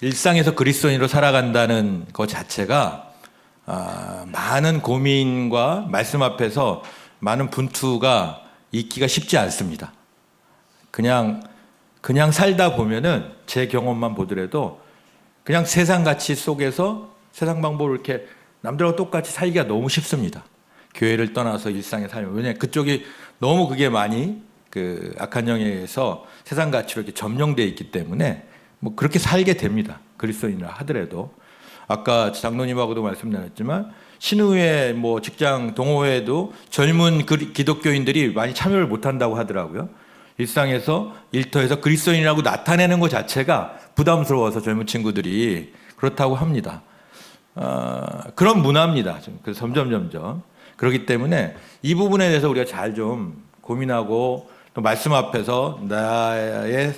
일상에서 그리스도인으로 살아간다는 것 자체가 많은 고민과 말씀 앞에서 많은 분투가 있기가 쉽지 않습니다. 그냥 살다 보면은 제 경험만 보더라도 그냥 세상 가치 속에서 세상 방법을 이렇게 남들하고 똑같이 살기가 너무 쉽습니다. 교회를 떠나서 일상에 살면. 왜냐하면 그쪽이 너무 그게 많이 그 악한 영에서 세상 가치로 이렇게 점령되어 있기 때문에 뭐 그렇게 살게 됩니다. 그리스도인이라 하더라도. 아까 장로님하고도 말씀드렸지만 신우회 뭐 직장 동호회도 젊은 기독교인들이 많이 참여를 못한다고 하더라고요. 일상에서 일터에서 그리스도인이라고 나타내는 것 자체가 부담스러워서 젊은 친구들이 그렇다고 합니다. 그런 문화입니다. 그래서 점점 그렇기 때문에 이 부분에 대해서 우리가 잘 좀 고민하고 또 말씀 앞에서 나의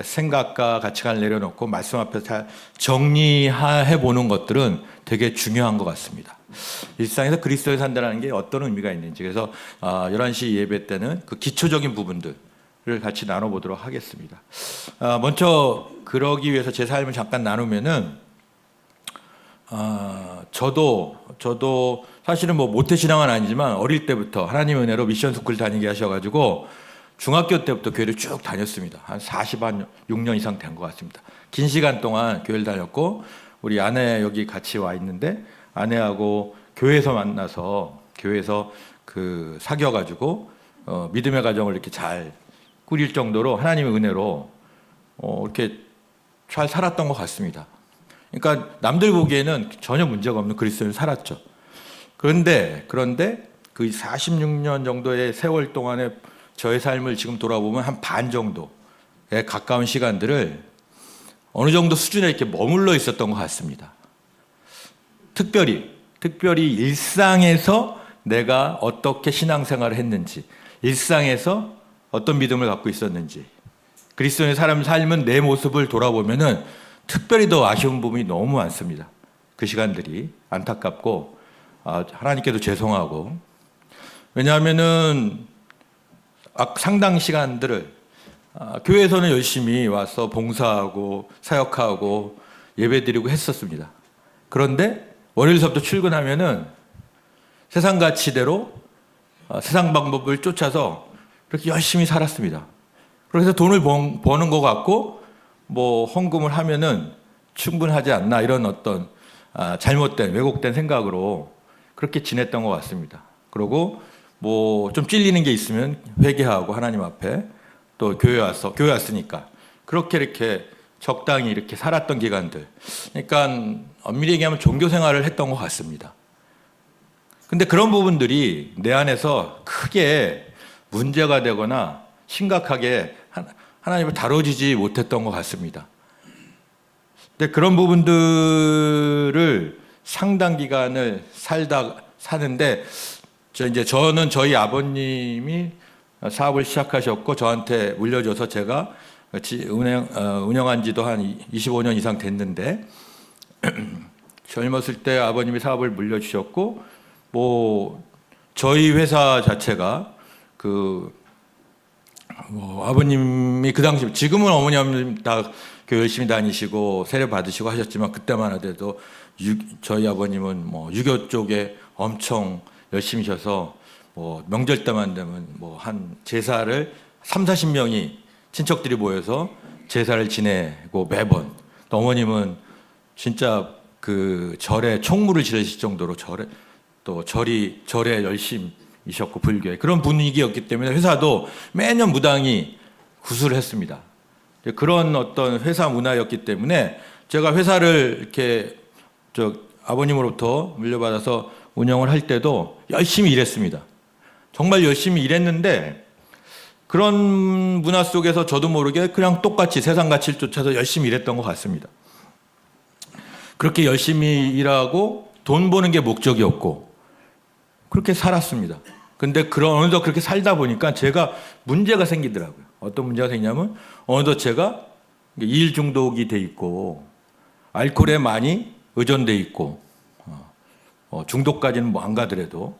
생각과 가치관을 내려놓고 말씀 앞에서 잘 정리해 보는 것들은 되게 중요한 것 같습니다. 일상에서 그리스도에 산다는 게 어떤 의미가 있는지. 그래서 11시 예배 때는 그 기초적인 부분들을 같이 나눠보도록 하겠습니다. 먼저 그러기 위해서 제 삶을 잠깐 나누면은 저도 사실은 뭐 모태신앙은 아니지만 어릴 때부터 하나님의 은혜로 미션 스쿨 다니게 하셔가지고 중학교 때부터 교회를 쭉 다녔습니다. 한 46년 이상 된 것 같습니다. 긴 시간 동안 교회를 다녔고 우리 아내 여기 같이 와 있는데 아내하고 교회에서 만나서 교회에서 그 사귀어가지고 믿음의 가정을 이렇게 잘 꾸릴 정도로 하나님의 은혜로 이렇게 잘 살았던 것 같습니다. 그러니까 남들 보기에는 전혀 문제가 없는 그리스도인을 살았죠. 그런데 그 46년 정도의 세월 동안에 저의 삶을 지금 돌아보면 한 반 정도에 가까운 시간들을 어느 정도 수준에 이렇게 머물러 있었던 것 같습니다. 특별히 일상에서 내가 어떻게 신앙생활을 했는지, 일상에서 어떤 믿음을 갖고 있었는지, 그리스도인의 사람 삶은 내 모습을 돌아보면은 특별히 더 아쉬운 부분이 너무 많습니다. 그 시간들이 안타깝고 하나님께도 죄송하고. 왜냐하면은 상당 시간들을 교회에서는 열심히 와서 봉사하고 사역하고 예배드리고 했었습니다. 그런데 월요일서부터 출근하면은 세상 가치대로 세상 방법을 쫓아서 그렇게 열심히 살았습니다. 그래서 돈을 버는 것 같고 뭐 헌금을 하면은 충분하지 않나 이런 어떤 잘못된 왜곡된 생각으로 그렇게 지냈던 것 같습니다. 그리고 뭐 좀 찔리는 게 있으면 회개하고 하나님 앞에 또 교회 왔으니까 그렇게 이렇게 적당히 이렇게 살았던 기간들. 그러니까 엄밀히 얘기하면 종교 생활을 했던 것 같습니다. 근데 그런 부분들이 내 안에서 크게 문제가 되거나 심각하게 하나님을 다뤄지지 못했던 것 같습니다. 근데 그런 부분들을 상당 기간을 사는데 저는 저희 아버님이 사업을 시작하셨고 저한테 물려줘서 제가 운영한 지도 한 25년 이상 됐는데 젊었을 때 아버님이 사업을 물려주셨고 뭐 저희 회사 자체가 아버님이 그 당시 지금은 어머님 다 교회 열심히 다니시고 세례 받으시고 하셨지만 그때만 하더라도 저희 아버님은 뭐 유교 쪽에 엄청 열심히 셔서 뭐 명절 때만 되면 뭐 한 제사를 30-40명이 친척들이 모여서 제사를 지내고 매번 또 어머님은 진짜 그 절에 총무를 지내실 정도로 절에 열심이셨고 불교에 그런 분위기였기 때문에 회사도 매년 무당이 구술을 했습니다. 그런 어떤 회사 문화였기 때문에 제가 회사를 이렇게 아버님으로부터 물려받아서 운영을 할 때도 열심히 일했습니다. 정말 열심히 일했는데 그런 문화 속에서 저도 모르게 그냥 똑같이 세상 가치를 쫓아서 열심히 일했던 것 같습니다. 그렇게 열심히 일하고 돈 버는 게 목적이었고 그렇게 살았습니다. 근데 어느덧 그렇게 살다 보니까 제가 문제가 생기더라고요. 어떤 문제가 생기냐면 어느덧 제가 일 중독이 돼 있고 알코올에 많이 의존돼 있고 중독까지는 뭐 안 가더라도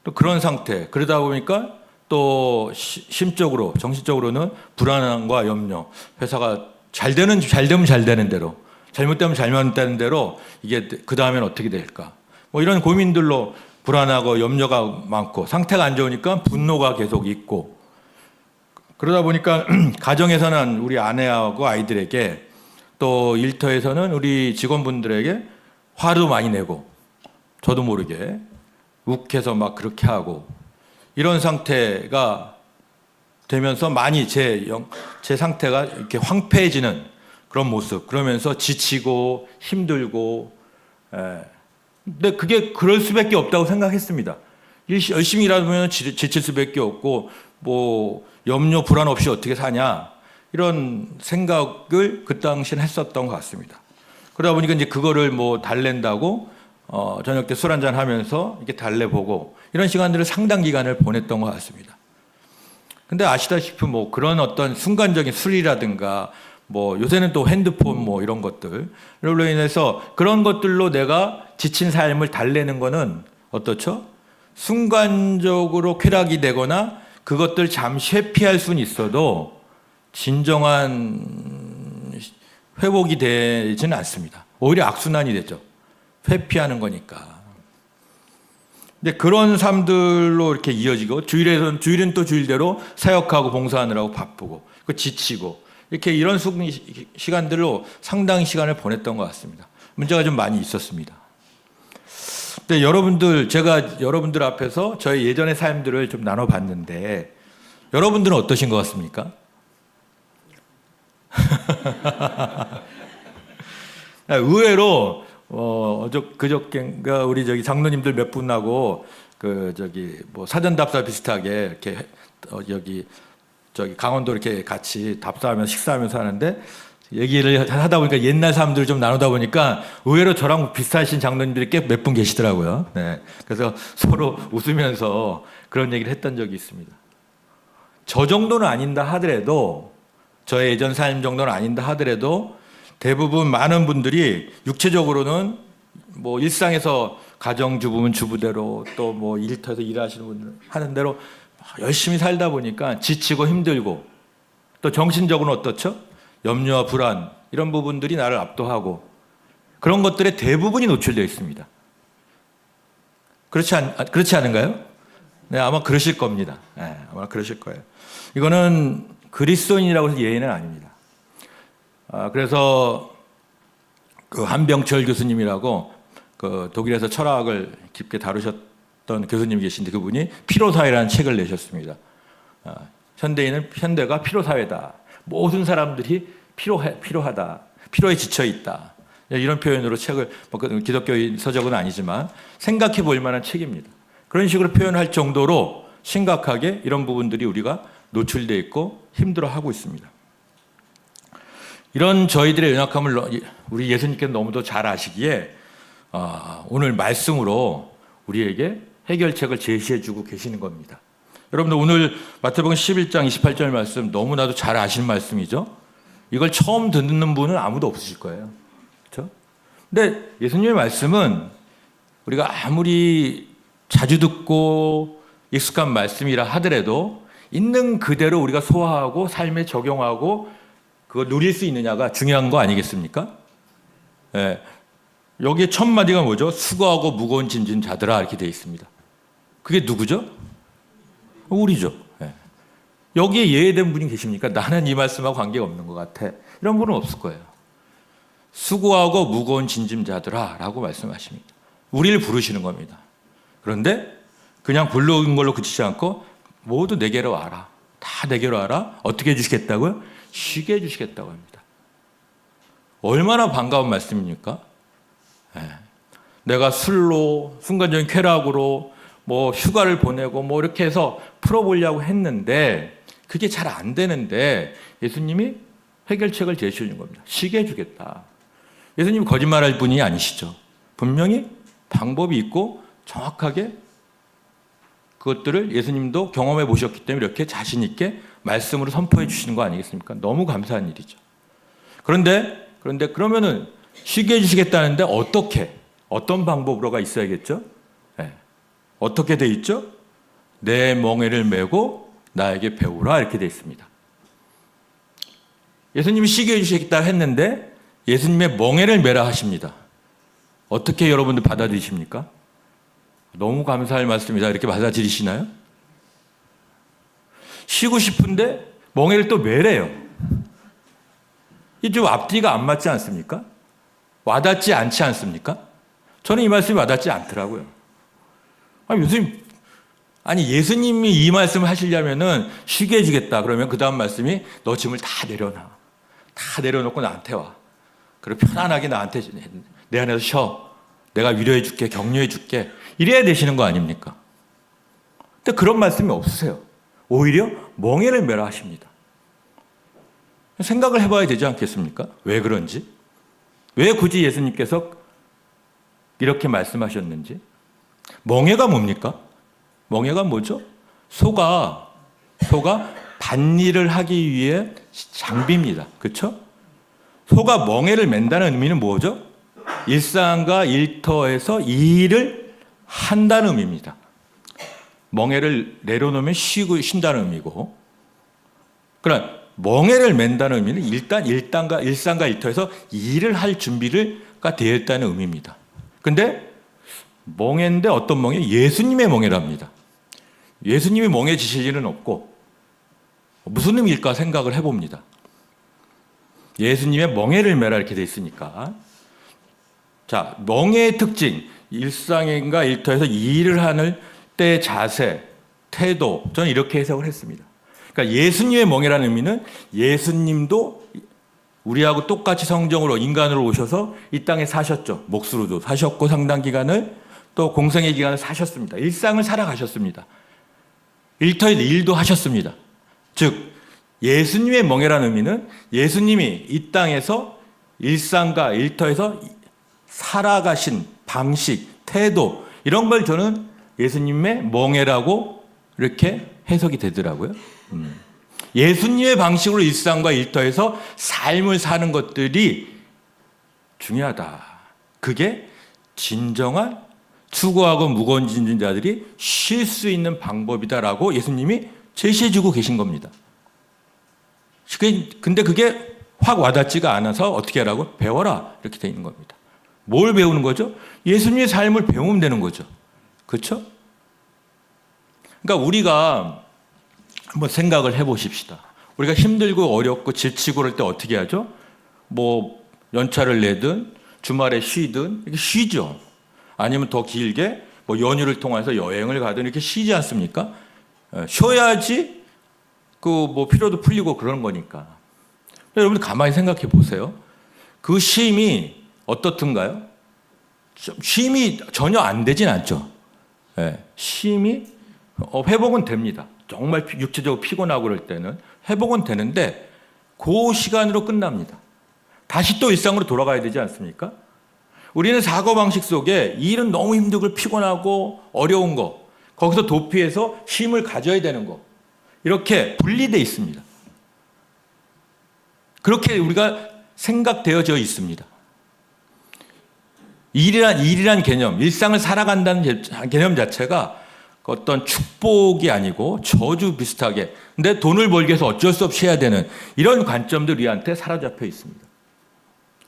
또 그런 상태. 그러다 보니까 또 심적으로 정신적으로는 불안함과 염려. 회사가 잘 되면 잘 되는 대로, 잘못되면 잘못되는 대로 이게 그 다음엔 어떻게 될까? 뭐 이런 고민들로 불안하고 염려가 많고 상태가 안 좋으니까 분노가 계속 있고 그러다 보니까 가정에서는 우리 아내하고 아이들에게 또 일터에서는 우리 직원분들에게 화도 많이 내고 저도 모르게 욱해서 막 그렇게 하고 이런 상태가 되면서 많이 제 상태가 이렇게 황폐해지는 그런 모습, 그러면서 지치고 힘들고, 근데 그게 그럴 수밖에 없다고 생각했습니다. 열심히 일하면 지칠 수밖에 없고, 뭐 염려 불안 없이 어떻게 사냐 이런 생각을 그 당시엔 했었던 것 같습니다. 그러다 보니까 이제 그거를 뭐 달랜다고 저녁 때 술 한잔 하면서 이렇게 달래보고 이런 시간들을 상당 기간을 보냈던 것 같습니다. 근데 아시다시피 뭐 그런 어떤 순간적인 술이라든가 뭐 요새는 또 핸드폰 뭐 이런 것들로 인해서 그런 것들로 내가 지친 삶을 달래는 거는 어떻죠? 순간적으로 쾌락이 되거나 그것들 잠시 회피할 수는 있어도 진정한 회복이 되지는 않습니다. 오히려 악순환이 되죠. 회피하는 거니까. 근데 그런 삶들로 이렇게 이어지고 주일은 또 주일대로 사역하고 봉사하느라고 바쁘고 지치고 이렇게 이런 시간들로 상당히 시간을 보냈던 것 같습니다. 문제가 좀 많이 있었습니다. 근데 제가 여러분들 앞에서 저의 예전의 삶들을 좀 나눠봤는데 여러분들은 어떠신 것 같습니까? 의외로 그저께인가 우리 장로님들 몇 분하고 뭐 사전답사 비슷하게 이렇게 강원도 이렇게 같이 답사하면서 식사하면서 하는데 얘기를 하다 보니까 옛날 사람들을 좀 나누다 보니까 의외로 저랑 비슷하신 장로님들이 꽤 몇 분 계시더라고요. 네. 그래서 서로 웃으면서 그런 얘기를 했던 적이 있습니다. 저 정도는 아닌다 하더라도 저의 예전 삶 정도는 아닌다 하더라도 대부분 많은 분들이 육체적으로는 뭐 일상에서 가정주부면 주부대로 또 뭐 일터에서 일하시는 분들 하는 대로 열심히 살다 보니까 지치고 힘들고 또 정신적으로는 어떻죠? 염려와 불안 이런 부분들이 나를 압도하고 그런 것들의 대부분이 노출되어 있습니다. 그렇지 않은가요? 네, 아마 그러실 겁니다. 네, 아마 그러실 거예요. 이거는 그리스도인이라고 해서 예의는 아닙니다. 그래서 그 한병철 교수님이라고 그 독일에서 철학을 깊게 다루셨던 교수님이 계신데 그분이 피로사회라는 책을 내셨습니다. 현대가 피로사회다. 모든 사람들이 피로하다. 피로에 지쳐있다. 이런 표현으로 책을, 기독교인 서적은 아니지만 생각해 볼 만한 책입니다. 그런 식으로 표현할 정도로 심각하게 이런 부분들이 우리가 노출되어 있고 힘들어하고 있습니다. 이런 저희들의 연약함을 우리 예수님께서 너무도 잘 아시기에 오늘 말씀으로 우리에게 해결책을 제시해주고 계시는 겁니다. 여러분들 오늘 마태복음 11장 28절 말씀 너무나도 잘 아시는 말씀이죠. 이걸 처음 듣는 분은 아무도 없으실 거예요. 그렇죠? 근데 예수님의 말씀은 우리가 아무리 자주 듣고 익숙한 말씀이라 하더라도 있는 그대로 우리가 소화하고 삶에 적용하고 그거 누릴 수 있느냐가 중요한 거 아니겠습니까? 예. 여기에 첫 마디가 뭐죠? 수고하고 무거운 짐진 자들아 이렇게 되어 있습니다. 그게 누구죠? 우리죠. 예. 여기에 예외된 분이 계십니까? 나는 이 말씀하고 관계가 없는 것 같아. 이런 분은 없을 거예요. 수고하고 무거운 짐진자들아 라고 말씀하십니다. 우리를 부르시는 겁니다. 그런데 그냥 부르는 걸로 그치지 않고 모두 내게로 와라. 다 내게로 와라. 어떻게 해주시겠다고요? 쉬게 해주시겠다고 합니다. 얼마나 반가운 말씀입니까? 네. 내가 술로 순간적인 쾌락으로 뭐 휴가를 보내고 뭐 이렇게 해서 풀어보려고 했는데 그게 잘 안 되는데 예수님이 해결책을 제시해 준 겁니다. 쉬게 해주겠다. 예수님이 거짓말할 분이 아니시죠. 분명히 방법이 있고 정확하게 그것들을 예수님도 경험해 보셨기 때문에 이렇게 자신 있게 말씀으로 선포해 주시는 거 아니겠습니까? 너무 감사한 일이죠. 그런데 그러면은 쉬게 해주시겠다는데 어떤 방법으로가 있어야겠죠? 네. 어떻게 돼 있죠? 내 멍에를 메고 나에게 배우라 이렇게 돼 있습니다. 예수님이 쉬게 해주시겠다 했는데 예수님의 멍에를 메라 하십니다. 어떻게 여러분들 받아들이십니까? 너무 감사할 말씀이다 이렇게 받아들이시나요? 쉬고 싶은데 멍에를 또 메래요. 이 좀 앞뒤가 안 맞지 않습니까? 와닿지 않지 않습니까? 저는 이 말씀이 와닿지 않더라고요. 예수님이 이 말씀을 하시려면은 쉬게 해주겠다. 그러면 그 다음 말씀이 너 짐을 다 내려놔. 다 내려놓고 나한테 와. 그리고 편안하게 나한테 내 안에서 쉬어. 내가 위로해 줄게, 격려해 줄게. 이래야 되시는 거 아닙니까? 근데 그런 말씀이 없으세요. 오히려 멍에를 메라 하십니다. 생각을 해봐야 되지 않겠습니까? 왜 그런지? 왜 굳이 예수님께서 이렇게 말씀하셨는지? 멍에가 뭡니까? 멍에가 뭐죠? 소가 밭일을 하기 위해 장비입니다. 그렇죠? 소가 멍에를 맨다는 의미는 뭐죠? 일상과 일터에서 일을 한다는 의미입니다. 멍에를 내려놓으면 쉰다는 의미고, 그러나 멍에를 맨다는 의미는 일단 일상과 일터에서 일을 할 준비가 되어 있다는 의미입니다. 근데 멍에인데 어떤 멍에? 예수님의 멍에랍니다. 예수님이 멍해지실 일은 없고 무슨 의미일까 생각을 해봅니다. 예수님의 멍에를 메라 이렇게 되어 있으니까, 자, 멍에의 특징, 일상과 일터에서 일을 하는 때의 자세, 태도, 저는 이렇게 해석을 했습니다. 그러니까 예수님의 멍에라는 의미는 예수님도 우리하고 똑같이 성정으로 인간으로 오셔서 이 땅에 사셨죠. 몫으로도 사셨고 상당 기간을, 또 공생의 기간을 사셨습니다. 일상을 살아가셨습니다. 일터에서 일도 하셨습니다. 즉 예수님의 멍에라는 의미는 예수님이 이 땅에서 일상과 일터에서 살아가신 방식, 태도, 이런 걸 저는 예수님의 멍에라고 이렇게 해석이 되더라고요. 예수님의 방식으로 일상과 일터에서 삶을 사는 것들이 중요하다. 그게 진정한 수고하고 무거운 짐진 자들이 쉴 수 있는 방법이다라고 예수님이 제시해주고 계신 겁니다. 근데 그게 확 와닿지가 않아서 어떻게 하라고? 배워라. 이렇게 되어 있는 겁니다. 뭘 배우는 거죠? 예수님의 삶을 배우면 되는 거죠. 그렇죠? 그러니까 우리가 한번 생각을 해보십시다. 우리가 힘들고 어렵고 지치고 그럴 때 어떻게 하죠? 뭐 연차를 내든 주말에 쉬든 이렇게 쉬죠. 아니면 더 길게 뭐 연휴를 통해서 여행을 가든 이렇게 쉬지 않습니까? 쉬어야지 그 뭐 피로도 풀리고 그런 거니까. 여러분 가만히 생각해 보세요. 그 쉼이 어떻든가요? 쉼이 전혀 안 되진 않죠. 쉼이 회복은 됩니다. 정말 육체적으로 피곤하고 그럴 때는 회복은 되는데 그 시간으로 끝납니다. 다시 또 일상으로 돌아가야 되지 않습니까? 우리는 사고방식 속에 일은 너무 힘들고 피곤하고 어려운 거, 거기서 도피해서 쉼을 가져야 되는 거, 이렇게 분리되어 있습니다. 그렇게 우리가 생각되어져 있습니다. 일이란 개념, 일상을 살아간다는 개념 자체가 어떤 축복이 아니고 저주 비슷하게, 근데 돈을 벌기 위해서 어쩔 수 없이 해야 되는 이런 관점들 우리한테 사로잡혀 있습니다.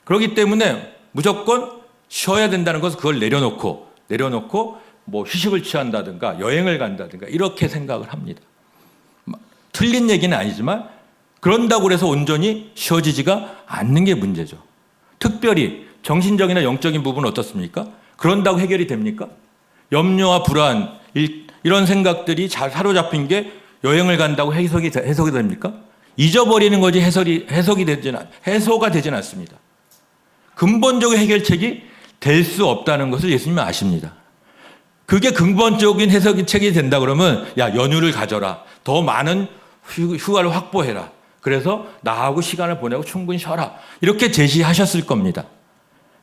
그렇기 때문에 무조건 쉬어야 된다는 것은 그걸 내려놓고 뭐 휴식을 취한다든가 여행을 간다든가 이렇게 생각을 합니다. 틀린 얘기는 아니지만 그런다고 해서 온전히 쉬어지지가 않는 게 문제죠. 특별히 정신적이나 영적인 부분은 어떻습니까? 그런다고 해결이 됩니까? 염려와 불안, 이런 생각들이 잘 사로잡힌 게 여행을 간다고 해석이 됩니까? 잊어버리는 거지 해소가 되진 않습니다. 근본적인 해결책이 될 수 없다는 것을 예수님은 아십니다. 그게 근본적인 해석책이 된다 그러면 야, 연휴를 가져라. 더 많은 휴가를 확보해라. 그래서 나하고 시간을 보내고 충분히 쉬어라. 이렇게 제시하셨을 겁니다.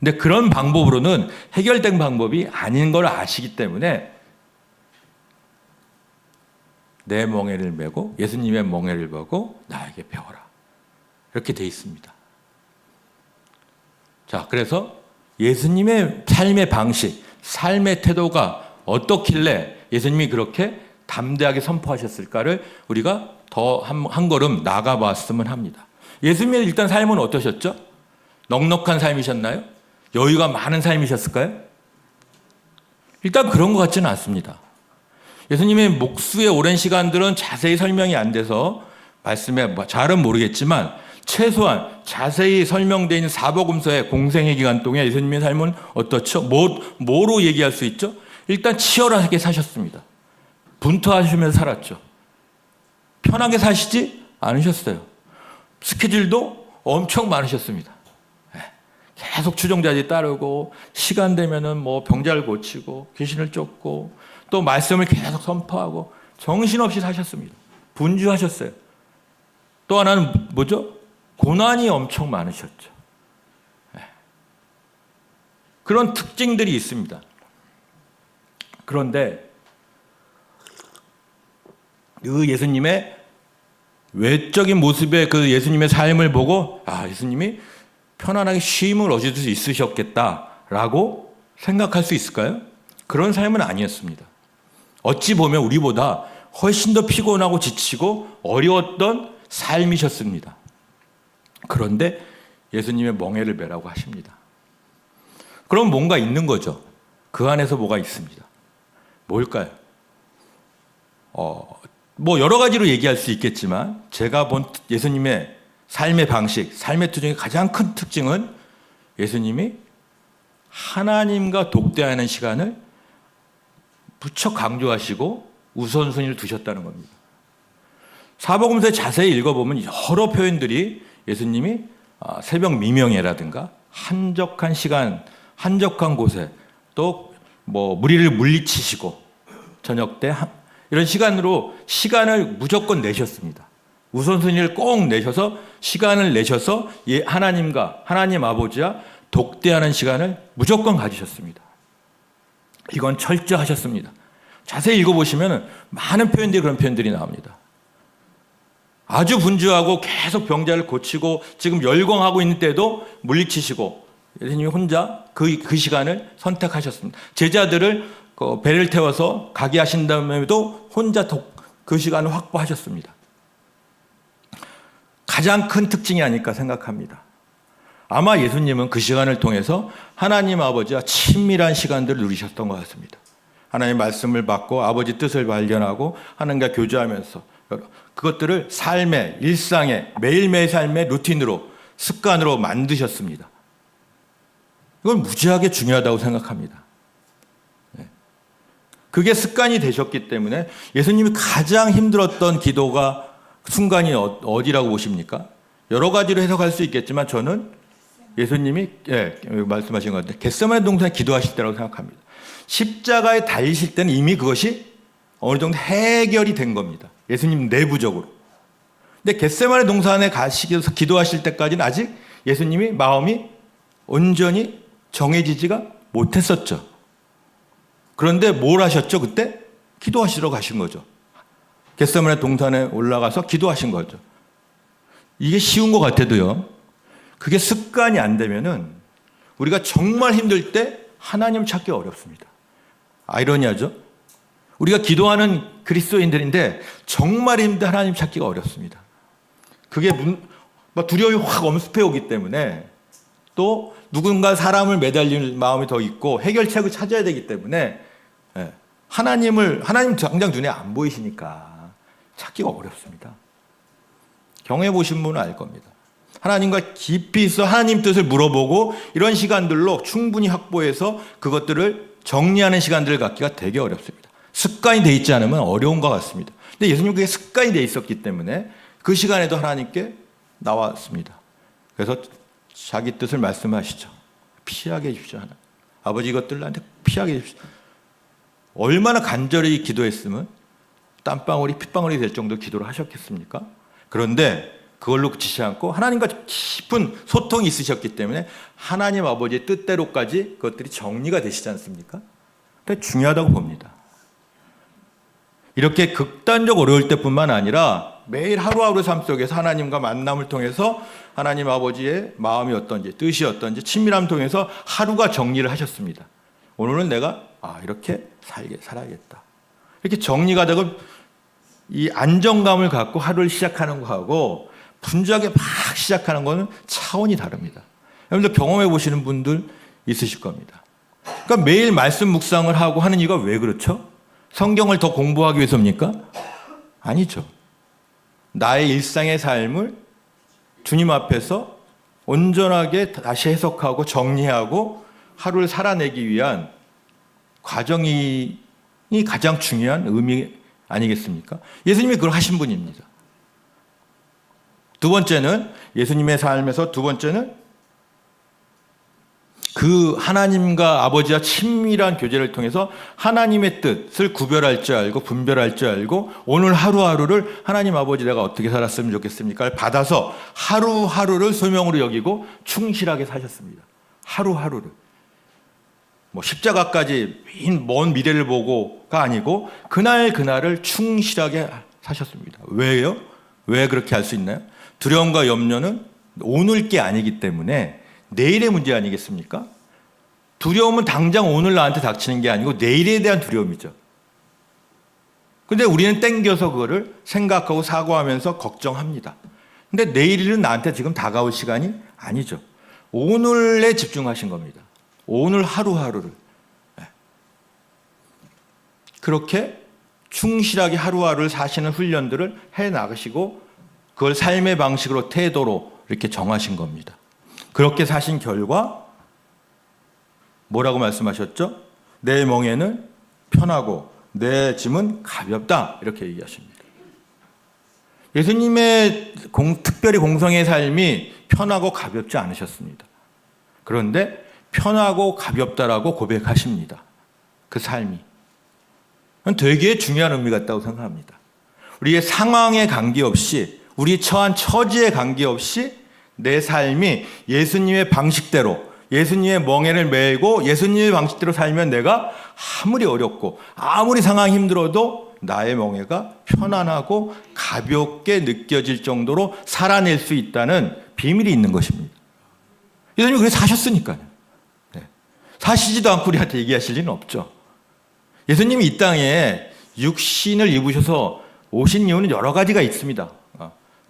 근데 그런 방법으로는 해결된 방법이 아닌 걸 아시기 때문에 내 멍에를 메고 예수님의 멍에를 메고 나에게 배워라. 이렇게 돼 있습니다. 자, 그래서 예수님의 삶의 방식, 삶의 태도가 어떻길래 예수님이 그렇게 담대하게 선포하셨을까를 우리가 더 한 걸음 나아가 봤으면 합니다. 예수님의 일단 삶은 어떠셨죠? 넉넉한 삶이셨나요? 여유가 많은 삶이셨을까요? 일단 그런 것 같지는 않습니다. 예수님의 목수의 오랜 시간들은 자세히 설명이 안 돼서 말씀에 잘은 모르겠지만 최소한 자세히 설명되어 있는 사복음서의 공생의 기간 동안 예수님의 삶은 어떻죠? 뭐로 얘기할 수 있죠? 일단 치열하게 사셨습니다. 분투하시면서 살았죠. 편하게 사시지 않으셨어요. 스케줄도 엄청 많으셨습니다. 계속 추종자들이 따르고 시간 되면은 뭐 병자를 고치고 귀신을 쫓고 또 말씀을 계속 선포하고 정신없이 사셨습니다. 분주하셨어요. 또 하나는 뭐죠? 고난이 엄청 많으셨죠. 그런 특징들이 있습니다. 그런데 그 예수님의 외적인 모습의 그 예수님의 삶을 보고 예수님이 편안하게 쉼을 얻을 수 있으셨겠다라고 생각할 수 있을까요? 그런 삶은 아니었습니다. 어찌 보면 우리보다 훨씬 더 피곤하고 지치고 어려웠던 삶이셨습니다. 그런데 예수님의 멍에를 매라고 하십니다. 그럼 뭔가 있는 거죠. 그 안에서 뭐가 있습니다. 뭘까요? 뭐 여러 가지로 얘기할 수 있겠지만 제가 본 예수님의 삶의 방식, 삶의 투쟁의 가장 큰 특징은 예수님이 하나님과 독대하는 시간을 무척 강조하시고 우선순위를 두셨다는 겁니다. 사복음서에 자세히 읽어보면 여러 표현들이 예수님이 새벽 미명예라든가 한적한 시간, 한적한 곳에 또 뭐 무리를 물리치시고 저녁 때 이런 시간으로 시간을 무조건 내셨습니다. 우선순위를 꼭 내셔서 시간을 내셔서 하나님과 하나님 아버지와 독대하는 시간을 무조건 가지셨습니다. 이건 철저하셨습니다. 자세히 읽어보시면 많은 표현들이 그런 표현들이 나옵니다. 아주 분주하고 계속 병자를 고치고 지금 열광하고 있는 때도 물리치시고 예수님이 혼자 그 시간을 선택하셨습니다. 제자들을 배를 태워서 가게 하신 다음에도 혼자 그 시간을 확보하셨습니다. 가장 큰 특징이 아닐까 생각합니다. 아마 예수님은 그 시간을 통해서 하나님 아버지와 친밀한 시간들을 누리셨던 것 같습니다. 하나님의 말씀을 받고 아버지 뜻을 발견하고 하나님과 교제하면서 그것들을 삶의 일상의 매일매일 삶의 루틴으로 습관으로 만드셨습니다. 이건 무지하게 중요하다고 생각합니다. 그게 습관이 되셨기 때문에 예수님이 가장 힘들었던 기도가 순간이 어디라고 보십니까? 여러 가지로 해석할 수 있겠지만 저는 예수님이 말씀하신 것 같은데 겟세마네 동산에 기도하실 때라고 생각합니다. 십자가에 달리실 때는 이미 그것이 어느 정도 해결이 된 겁니다. 예수님 내부적으로. 근데 겟세마네 동산에 가시면서 기도하실 때까지는 아직 예수님이 마음이 온전히 정해지지가 못했었죠. 그런데 뭘 하셨죠? 그때 기도하시러 가신 거죠. 겟세마네 동산에 올라가서 기도하신 거죠. 이게 쉬운 것 같아도요. 그게 습관이 안 되면은 우리가 정말 힘들 때 하나님 찾기 어렵습니다. 아이러니하죠? 우리가 기도하는 그리스도인들인데 정말 힘들 하나님 찾기가 어렵습니다. 그게 두려움이 확 엄습해 오기 때문에 또 누군가 사람을 매달릴 마음이 더 있고 해결책을 찾아야 되기 때문에 하나님 당장 눈에 안 보이시니까 찾기가 어렵습니다. 경험해 보신 분은 알 겁니다. 하나님과 깊이 있어 하나님 뜻을 물어보고 이런 시간들로 충분히 확보해서 그것들을 정리하는 시간들을 갖기가 되게 어렵습니다. 습관이 돼 있지 않으면 어려운 것 같습니다. 근데 예수님 그게 습관이 돼 있었기 때문에 그 시간에도 하나님께 나왔습니다. 그래서 자기 뜻을 말씀하시죠. 피하게 해주십시오. 아버지 이것들 나한테 피하게 해주십시오. 얼마나 간절히 기도했으면 땀방울이 핏방울이 될 정도로 기도를 하셨겠습니까? 그런데 그걸로 그치지 않고 하나님과 깊은 소통이 있으셨기 때문에 하나님 아버지의 뜻대로까지 그것들이 정리가 되시지 않습니까? 근데 중요하다고 봅니다. 이렇게 극단적 어려울 때뿐만 아니라 매일 하루하루 삶 속에서 하나님과 만남을 통해서 하나님 아버지의 마음이 어떤지 뜻이 어떤지 친밀함을 통해서 하루가 정리를 하셨습니다. 오늘은 내가 이렇게 살아야겠다. 이렇게 정리가 되고 이 안정감을 갖고 하루를 시작하는 거하고 분주하게 막 시작하는 거는 차원이 다릅니다. 여러분들 경험해 보시는 분들 있으실 겁니다. 그러니까 매일 말씀 묵상을 하고 하는 이유가 왜 그렇죠? 성경을 더 공부하기 위해서입니까? 아니죠. 나의 일상의 삶을 주님 앞에서 온전하게 다시 해석하고 정리하고 하루를 살아내기 위한 과정이 가장 중요한 의미 아니겠습니까? 예수님이 그걸 하신 분입니다. 두 번째는 예수님의 삶에서 두 번째는 그 하나님과 아버지와 친밀한 교제를 통해서 하나님의 뜻을 구별할 줄 알고 분별할 줄 알고 오늘 하루하루를 하나님 아버지 내가 어떻게 살았으면 좋겠습니까? 받아서 하루하루를 소명으로 여기고 충실하게 사셨습니다. 하루하루를. 뭐 십자가까지 먼 미래를 보고가 아니고 그날을 충실하게 사셨습니다. 왜요? 왜 그렇게 할 수 있나요? 두려움과 염려는 오늘 게 아니기 때문에 내일의 문제 아니겠습니까? 두려움은 당장 오늘 나한테 닥치는 게 아니고 내일에 대한 두려움이죠. 근데 우리는 땡겨서 그거를 생각하고 사고하면서 걱정합니다. 근데 내일은 나한테 지금 다가올 시간이 아니죠. 오늘에 집중하신 겁니다. 오늘 하루하루를. 그렇게 충실하게 하루하루를 사시는 훈련들을 해 나가시고 그걸 삶의 방식으로 태도로 이렇게 정하신 겁니다. 그렇게 사신 결과 뭐라고 말씀하셨죠? 내 멍에는 편하고 내 짐은 가볍다 이렇게 얘기하십니다. 예수님의 특별히 공성의 삶이 편하고 가볍지 않으셨습니다. 그런데 편하고 가볍다라고 고백하십니다. 그 삶이. 되게 중요한 의미가 있다고 생각합니다. 우리의 상황에 관계없이 우리 처한 처지에 관계없이 내 삶이 예수님의 방식대로 예수님의 멍에를 메고 예수님의 방식대로 살면 내가 아무리 어렵고 아무리 상황이 힘들어도 나의 멍에가 편안하고 가볍게 느껴질 정도로 살아낼 수 있다는 비밀이 있는 것입니다. 예수님이 그래서 사셨으니까요. 네. 사시지도 않고 우리한테 얘기하실 리는 없죠. 예수님이 이 땅에 육신을 입으셔서 오신 이유는 여러 가지가 있습니다.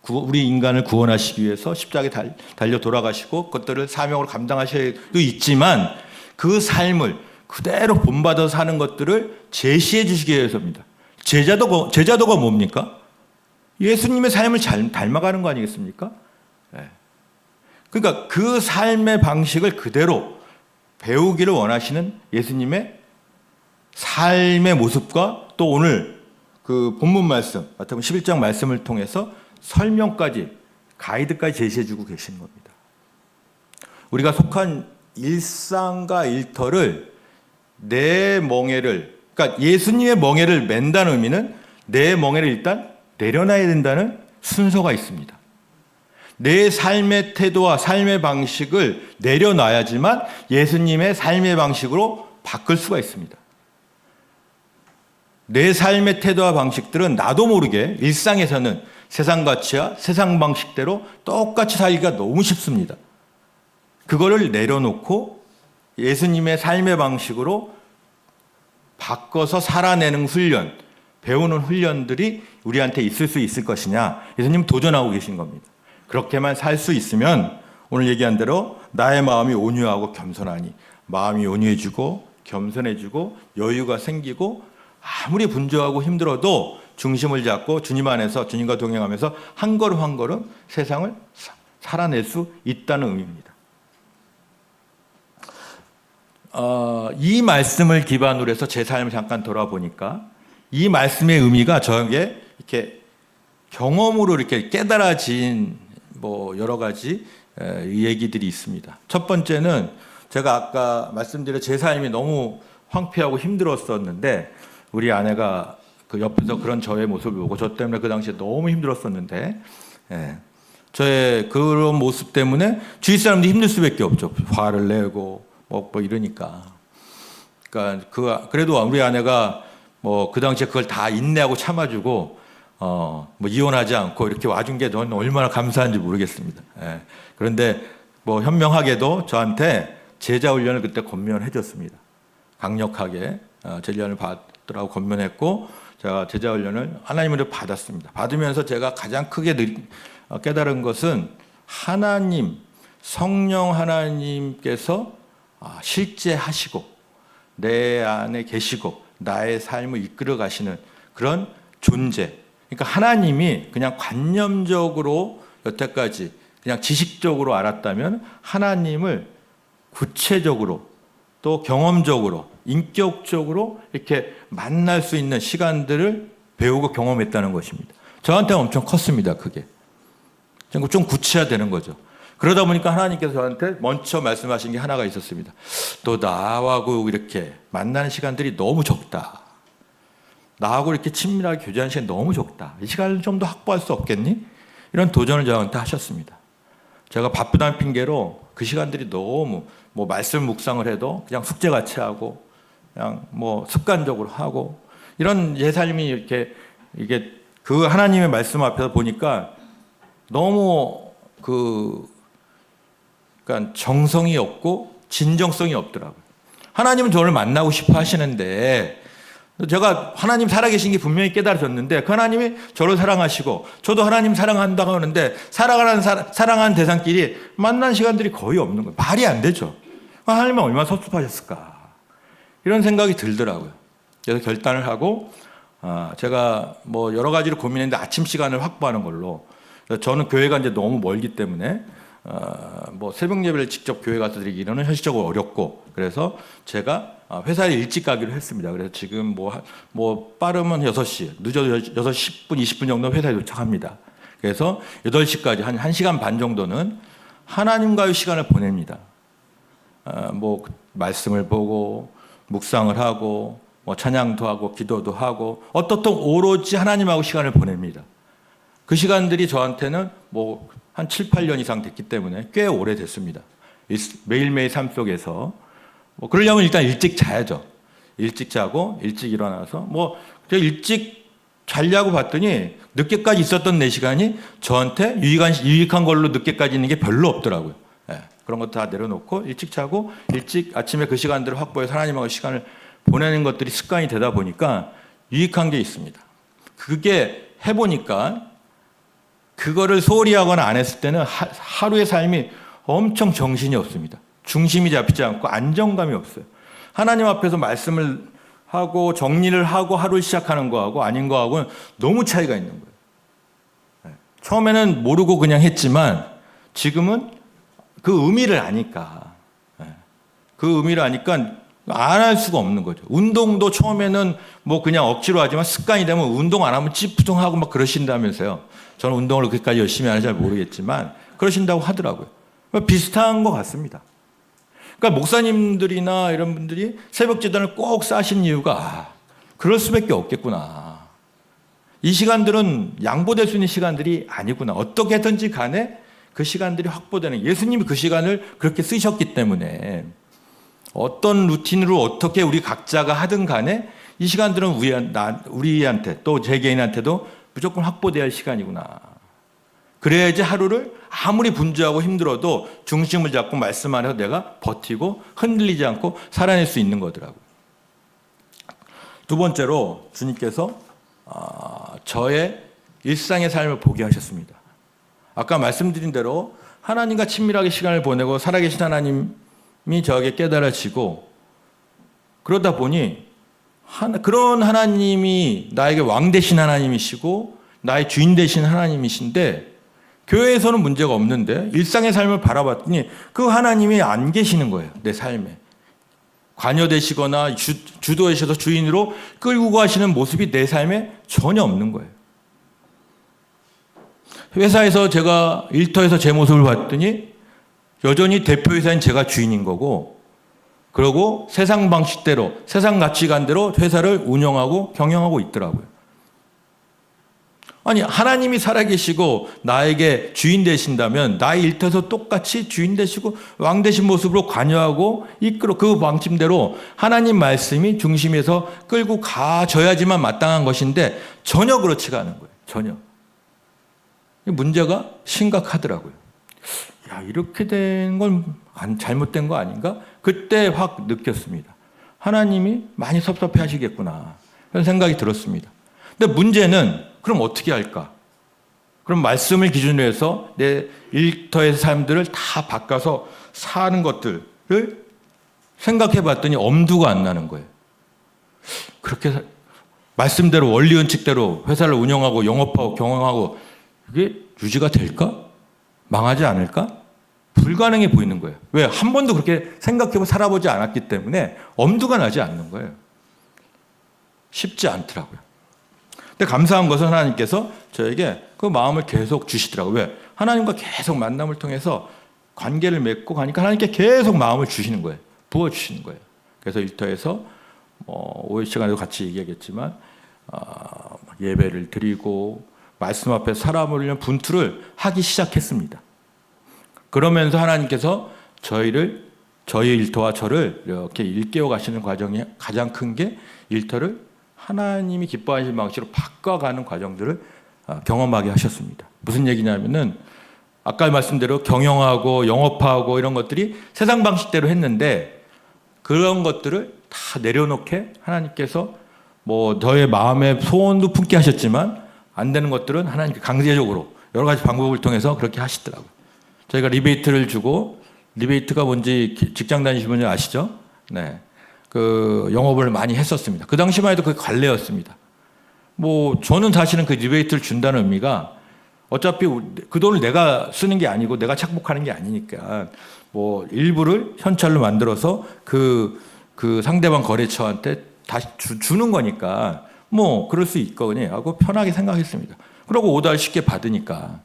우리 인간을 구원하시기 위해서 십자가에 달려 돌아가시고 그것들을 사명으로 감당하셔야 있지만 그 삶을 그대로 본받아서 사는 것들을 제시해 주시기 위해서입니다. 제자도가 뭡니까? 예수님의 삶을 닮아가는 거 아니겠습니까? 네. 그러니까 그 삶의 방식을 그대로 배우기를 원하시는 예수님의 삶의 모습과 또 오늘 그 본문 말씀, 마태복음 11장 말씀을 통해서 설명까지, 가이드까지 제시해주고 계신 겁니다. 우리가 속한 일상과 일터를 내 멍에를, 그러니까 예수님의 멍에를 맨다는 의미는 내 멍에를 일단 내려놔야 된다는 순서가 있습니다. 내 삶의 태도와 삶의 방식을 내려놔야지만 예수님의 삶의 방식으로 바꿀 수가 있습니다. 내 삶의 태도와 방식들은 나도 모르게 일상에서는 세상 가치와 세상 방식대로 똑같이 살기가 너무 쉽습니다. 그거를 내려놓고 예수님의 삶의 방식으로 바꿔서 살아내는 훈련, 배우는 훈련들이 우리한테 있을 수 있을 것이냐, 예수님 도전하고 계신 겁니다. 그렇게만 살 수 있으면 오늘 얘기한 대로 나의 마음이 온유하고 겸손하니, 마음이 온유해지고 겸손해지고 여유가 생기고 아무리 분주하고 힘들어도 중심을 잡고 주님 안에서 주님과 동행하면서 한 걸음 한 걸음 세상을 살아낼 수 있다는 의미입니다. 이 말씀을 기반으로 해서 제 삶을 잠깐 돌아보니까 이 말씀의 의미가 저에게 이렇게 경험으로 이렇게 깨달아진 뭐 여러 가지 얘기들이 있습니다. 첫 번째는 제가 아까 말씀드린 제 삶이 너무 황폐하고 힘들었었는데 우리 아내가 그 옆에서 그런 저의 모습을 보고 저 때문에 그 당시에 너무 힘들었었는데 저의 그런 모습 때문에 주위 사람들이 힘들 수밖에 없죠. 화를 내고 뭐 이러니까. 그러니까 그래도 우리 아내가 뭐 그 당시에 그걸 다 인내하고 참아주고 뭐 이혼하지 않고 이렇게 와준 게 저는 얼마나 감사한지 모르겠습니다. 그런데 뭐 현명하게도 저한테 제자 훈련을 그때 권면을 해줬습니다. 강력하게 제자 훈련을 받으라고 권면했고 제가 제자 훈련을 하나님으로 받았습니다. 받으면서 제가 가장 크게 깨달은 것은 하나님, 성령 하나님께서 실제 하시고 내 안에 계시고 나의 삶을 이끌어 가시는 그런 존재. 그러니까 하나님이 그냥 관념적으로 여태까지 그냥 지식적으로 알았다면 하나님을 구체적으로 또 경험적으로 인격적으로 이렇게 만날 수 있는 시간들을 배우고 경험했다는 것입니다. 저한테는 엄청 컸습니다. 그게 좀 구체화되는 거죠. 그러다 보니까 하나님께서 저한테 먼저 말씀하신 게 하나가 있었습니다. 또 나하고 이렇게 만나는 시간들이 너무 적다. 나하고 이렇게 친밀하게 교제하는 시간이 너무 적다. 이 시간을 좀 더 확보할 수 없겠니? 이런 도전을 저한테 하셨습니다. 제가 바쁘다는 핑계로 그 시간들이 너무 말씀 묵상을 해도 그냥 숙제같이 하고 그냥 습관적으로 하고 이런 제 삶이 이렇게 이게 그 하나님의 말씀 앞에서 보니까 너무 그러니까 정성이 없고 진정성이 없더라고요. 하나님은 저를 만나고 싶어 하시는데 제가 하나님 살아계신 게 분명히 깨달아졌는데 그 하나님이 저를 사랑하시고 저도 하나님 사랑한다고 하는데 사랑하는 대상끼리 만난 시간들이 거의 없는 거예요. 말이 안 되죠. 하나님은 얼마나 섭섭하셨을까 이런 생각이 들더라고요. 그래서 결단을 하고 제가 여러 가지로 고민했는데 아침 시간을 확보하는 걸로. 저는 교회가 이제 너무 멀기 때문에 새벽 예배를 직접 교회 가서 드리기는 현실적으로 어렵고 그래서 제가 회사에 일찍 가기로 했습니다. 그래서 지금 빠르면 6시, 늦어도 6시 10분, 20분 정도 회사에 도착합니다. 그래서 8시까지 한 1시간 반 정도는 하나님과의 시간을 보냅니다. 말씀을 보고 묵상을 하고 찬양도 하고 기도도 하고 어떻든 오로지 하나님하고 시간을 보냅니다. 그 시간들이 저한테는 한 7, 8년 이상 됐기 때문에 꽤 오래됐습니다. 매일매일 삶 속에서 그러려면 일단 일찍 자야죠. 일찍 자고 일찍 일어나서 일찍 자려고 봤더니 늦게까지 있었던 4시간이 저한테 유익한 걸로 늦게까지 있는 게 별로 없더라고요. 그런 거 다 내려놓고 일찍 자고 일찍 아침에 그 시간들을 확보해서 하나님하고 시간을 보내는 것들이 습관이 되다 보니까 유익한 게 있습니다. 그게 해보니까 그거를 소홀히 하거나 안 했을 때는 하루의 삶이 엄청 정신이 없습니다. 중심이 잡히지 않고 안정감이 없어요. 하나님 앞에서 말씀을 하고 정리를 하고 하루를 시작하는 거하고 아닌 거하고는 너무 차이가 있는 거예요. 처음에는 모르고 그냥 했지만 지금은 그 의미를 아니까 안 할 수가 없는 거죠. 운동도 처음에는 그냥 억지로 하지만 습관이 되면 운동 안 하면 찌푸둥하고 그러신다면서요. 저는 운동을 그렇게까지 열심히 하는지 잘 모르겠지만 그러신다고 하더라고요. 비슷한 것 같습니다. 그러니까 목사님들이나 이런 분들이 새벽 기도를 꼭 쌓으신 이유가 그럴 수밖에 없겠구나. 이 시간들은 양보될 수 있는 시간들이 아니구나. 어떻게든지 간에 그 시간들이 확보되는 예수님이 그 시간을 그렇게 쓰셨기 때문에 어떤 루틴으로 어떻게 우리 각자가 하든 간에 이 시간들은 우리한테 또 제 개인한테도 무조건 확보돼야 할 시간이구나. 그래야지 하루를 아무리 분주하고 힘들어도 중심을 잡고 말씀 안에서 내가 버티고 흔들리지 않고 살아낼 수 있는 거더라고요. 두 번째로 주님께서 저의 일상의 삶을 보게 하셨습니다. 아까 말씀드린 대로 하나님과 친밀하게 시간을 보내고 살아계신 하나님이 저에게 깨달아지고 그러다 보니 그런 하나님이 나에게 왕 되신 하나님이시고 나의 주인 되신 하나님이신데 교회에서는 문제가 없는데 일상의 삶을 바라봤더니 그 하나님이 안 계시는 거예요. 내 삶에. 관여되시거나 주도하셔서 주인으로 끌고 가시는 모습이 내 삶에 전혀 없는 거예요. 회사에서 제가 일터에서 제 모습을 봤더니 여전히 대표이사인 제가 주인인 거고 그리고 세상 방식대로 세상 가치관대로 회사를 운영하고 경영하고 있더라고요. 아니 하나님이 살아계시고 나에게 주인 되신다면 나의 일터에서 똑같이 주인 되시고 왕 되신 모습으로 관여하고 이끌어 그 방침대로 하나님 말씀이 중심에서 끌고 가져야지만 마땅한 것인데 전혀 그렇지가 않은 거예요. 전혀. 문제가 심각하더라고요. 야, 이렇게 된 건 잘못된 거 아닌가? 그때 확 느꼈습니다. 하나님이 많이 섭섭해 하시겠구나. 그런 생각이 들었습니다. 근데 문제는 그럼 어떻게 할까? 그럼 말씀을 기준으로 해서 내 일터의 사람들을 다 바꿔서 사는 것들을 생각해 봤더니 엄두가 안 나는 거예요. 그렇게 말씀대로 원리 원칙대로 회사를 운영하고 영업하고 경영하고 이게 유지가 될까? 망하지 않을까? 불가능해 보이는 거예요. 왜? 한 번도 그렇게 생각해보고 살아보지 않았기 때문에 엄두가 나지 않는 거예요. 쉽지 않더라고요. 근데 감사한 것은 하나님께서 저에게 그 마음을 계속 주시더라고요. 왜? 하나님과 계속 만남을 통해서 관계를 맺고 가니까 하나님께 계속 마음을 주시는 거예요. 부어주시는 거예요. 그래서 일터에서 오후 시간에도 같이 얘기하겠지만 예배를 드리고 말씀 앞에 사람을 위한 분투를 하기 시작했습니다. 그러면서 하나님께서 저희 일터와 저를 이렇게 일깨워 가시는 과정이 가장 큰 게 일터를 하나님이 기뻐하시는 방식으로 바꿔가는 과정들을 경험하게 하셨습니다. 무슨 얘기냐면은 아까 말씀대로 경영하고 영업하고 이런 것들이 세상 방식대로 했는데 그런 것들을 다 내려놓게 하나님께서 너의 마음의 소원도 품게 하셨지만 안 되는 것들은 하나님께 강제적으로 여러 가지 방법을 통해서 그렇게 하시더라고요. 저희가 리베이트를 주고, 리베이트가 뭔지 직장 다니시는 분이 아시죠? 네. 그 영업을 많이 했었습니다. 그 당시만 해도 그게 관례였습니다. 저는 사실은 그 리베이트를 준다는 의미가 어차피 그 돈을 내가 쓰는 게 아니고 내가 착복하는 게 아니니까 일부를 현찰로 만들어서 그 상대방 거래처한테 다시 주는 거니까 그럴 수 있거든요 하고 편하게 생각했습니다. 그러고 오달 쉽게 받으니까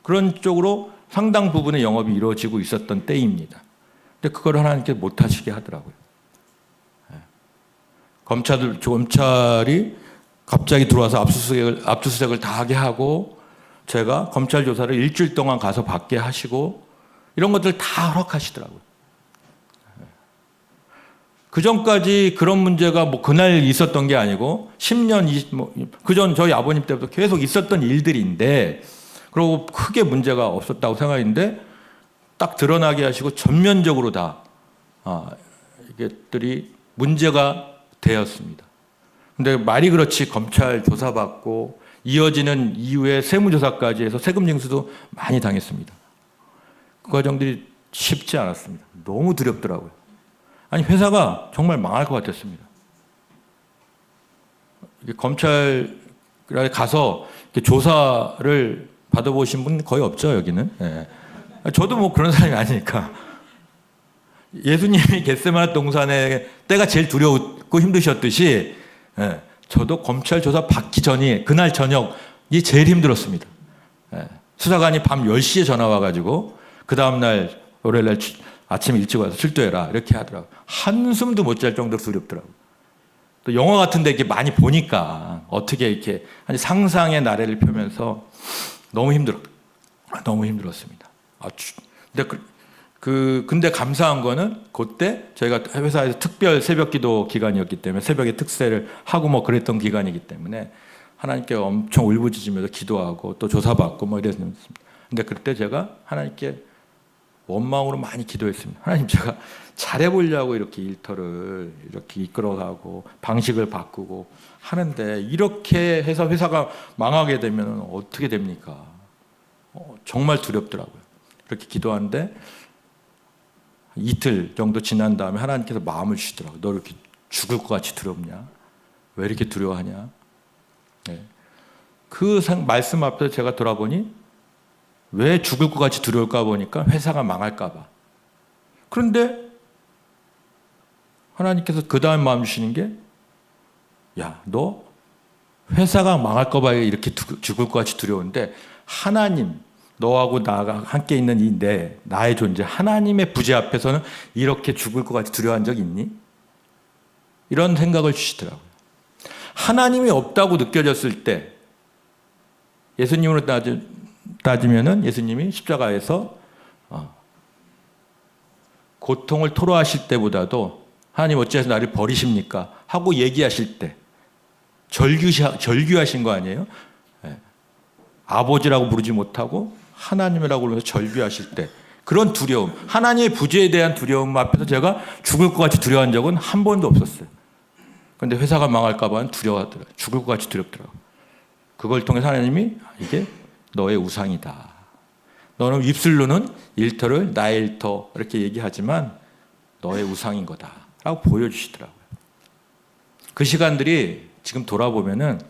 그런 쪽으로 상당 부분의 영업이 이루어지고 있었던 때입니다. 근데 그걸 하나님께 못 하시게 하더라고요. 검찰이 갑자기 들어와서 압수수색을 다 하게 하고 제가 검찰 조사를 일주일 동안 가서 받게 하시고 이런 것들 다 허락하시더라고요. 그 전까지 그런 문제가 그날 있었던 게 아니고 10년, 그전 저희 아버님 때부터 계속 있었던 일들인데 그리고 크게 문제가 없었다고 생각했는데 딱 드러나게 하시고 전면적으로 다 이것들이 문제가 되었습니다. 근데 말이 그렇지 검찰 조사받고 이어지는 이후에 세무조사까지 해서 세금 징수도 많이 당했습니다. 그 과정들이 쉽지 않았습니다. 너무 두렵더라고요. 아니 회사가 정말 망할 것 같았습니다. 검찰에 가서 조사를 받아보신 분 거의 없죠 여기는. 네. 저도 그런 사람이 아니니까. 예수님이 겟세마네 동산에 때가 제일 두렵고 힘드셨듯이 저도 검찰 조사 받기 전이 그날 저녁이 제일 힘들었습니다. 수사관이 밤 10시에 전화 와가지고 그 다음날 월요일날 아침에 일찍 와서 출두해라 이렇게 하더라고요. 한숨도 못 잘 정도로 두렵더라고요. 또 영화 같은 데 이렇게 많이 보니까 어떻게 이렇게 상상의 나래를 펴면서 너무 힘들었습니다. 근데 감사한 거는 그때 저희가 회사에서 특별 새벽 기도 기간이었기 때문에 새벽에 특세를 하고 그랬던 기간이기 때문에 하나님께 엄청 울부짖으면서 기도하고 또 조사받고 이랬습니다. 근데 그때 제가 하나님께 원망으로 많이 기도했습니다. 하나님 제가 잘해보려고 이렇게 일터를 이렇게 이끌어가고 방식을 바꾸고 하는데 이렇게 해서 회사가 망하게 되면 어떻게 됩니까? 정말 두렵더라고요. 그렇게 기도하는데 이틀 정도 지난 다음에 하나님께서 마음을 주시더라고요. 너 이렇게 죽을 것 같이 두렵냐? 왜 이렇게 두려워하냐? 네. 그 말씀 앞에서 제가 돌아보니 왜 죽을 것 같이 두려울까 보니까 회사가 망할까 봐. 그런데 하나님께서 그 다음 마음 주시는 게 너 회사가 망할까 봐 이렇게 죽을 것 같이 두려운데 하나님 너하고 나가 함께 있는 이 나의 존재 하나님의 부재 앞에서는 이렇게 죽을 것 같이 두려워한 적 있니? 이런 생각을 주시더라고요. 하나님이 없다고 느껴졌을 때 예수님으로 따지면은 예수님이 십자가에서 고통을 토로하실 때보다도 하나님 어찌해서 나를 버리십니까? 하고 얘기하실 때 절규하신 거 아니에요? 아버지라고 부르지 못하고 하나님이라고 부르면서 절규하실 때 그런 두려움, 하나님의 부재에 대한 두려움 앞에서 제가 죽을 것 같이 두려워한 적은 한 번도 없었어요. 그런데 회사가 망할까 봐 두려워하더라고요. 죽을 것 같이 두렵더라고요. 그걸 통해서 하나님이 이게 너의 우상이다. 너는 입술로는 일터를 나의 일터 이렇게 얘기하지만 너의 우상인 거다 라고 보여주시더라고요. 그 시간들이 지금 돌아보면은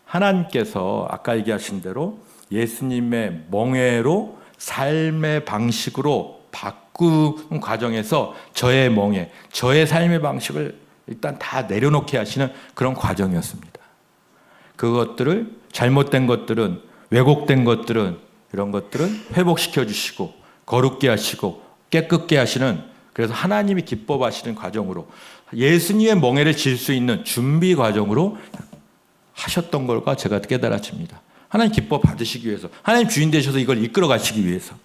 하나님께서 아까 얘기하신 대로 예수님의 멍에로 삶의 방식으로 바꾸는 과정에서 저의 멍에, 저의 삶의 방식을 일단 다 내려놓게 하시는 그런 과정이었습니다. 그것들을 잘못된 것들은, 왜곡된 것들은, 이런 것들은 회복시켜 주시고 거룩게 하시고 깨끗게 하시는, 그래서 하나님이 기뻐하시는 과정으로 예수님의 멍에를 질 수 있는 준비 과정으로 하셨던 걸까 제가 깨달아집니다. 하나님 기뻐 받으시기 위해서, 하나님 주인 되셔서 이걸 이끌어 가시기 위해서.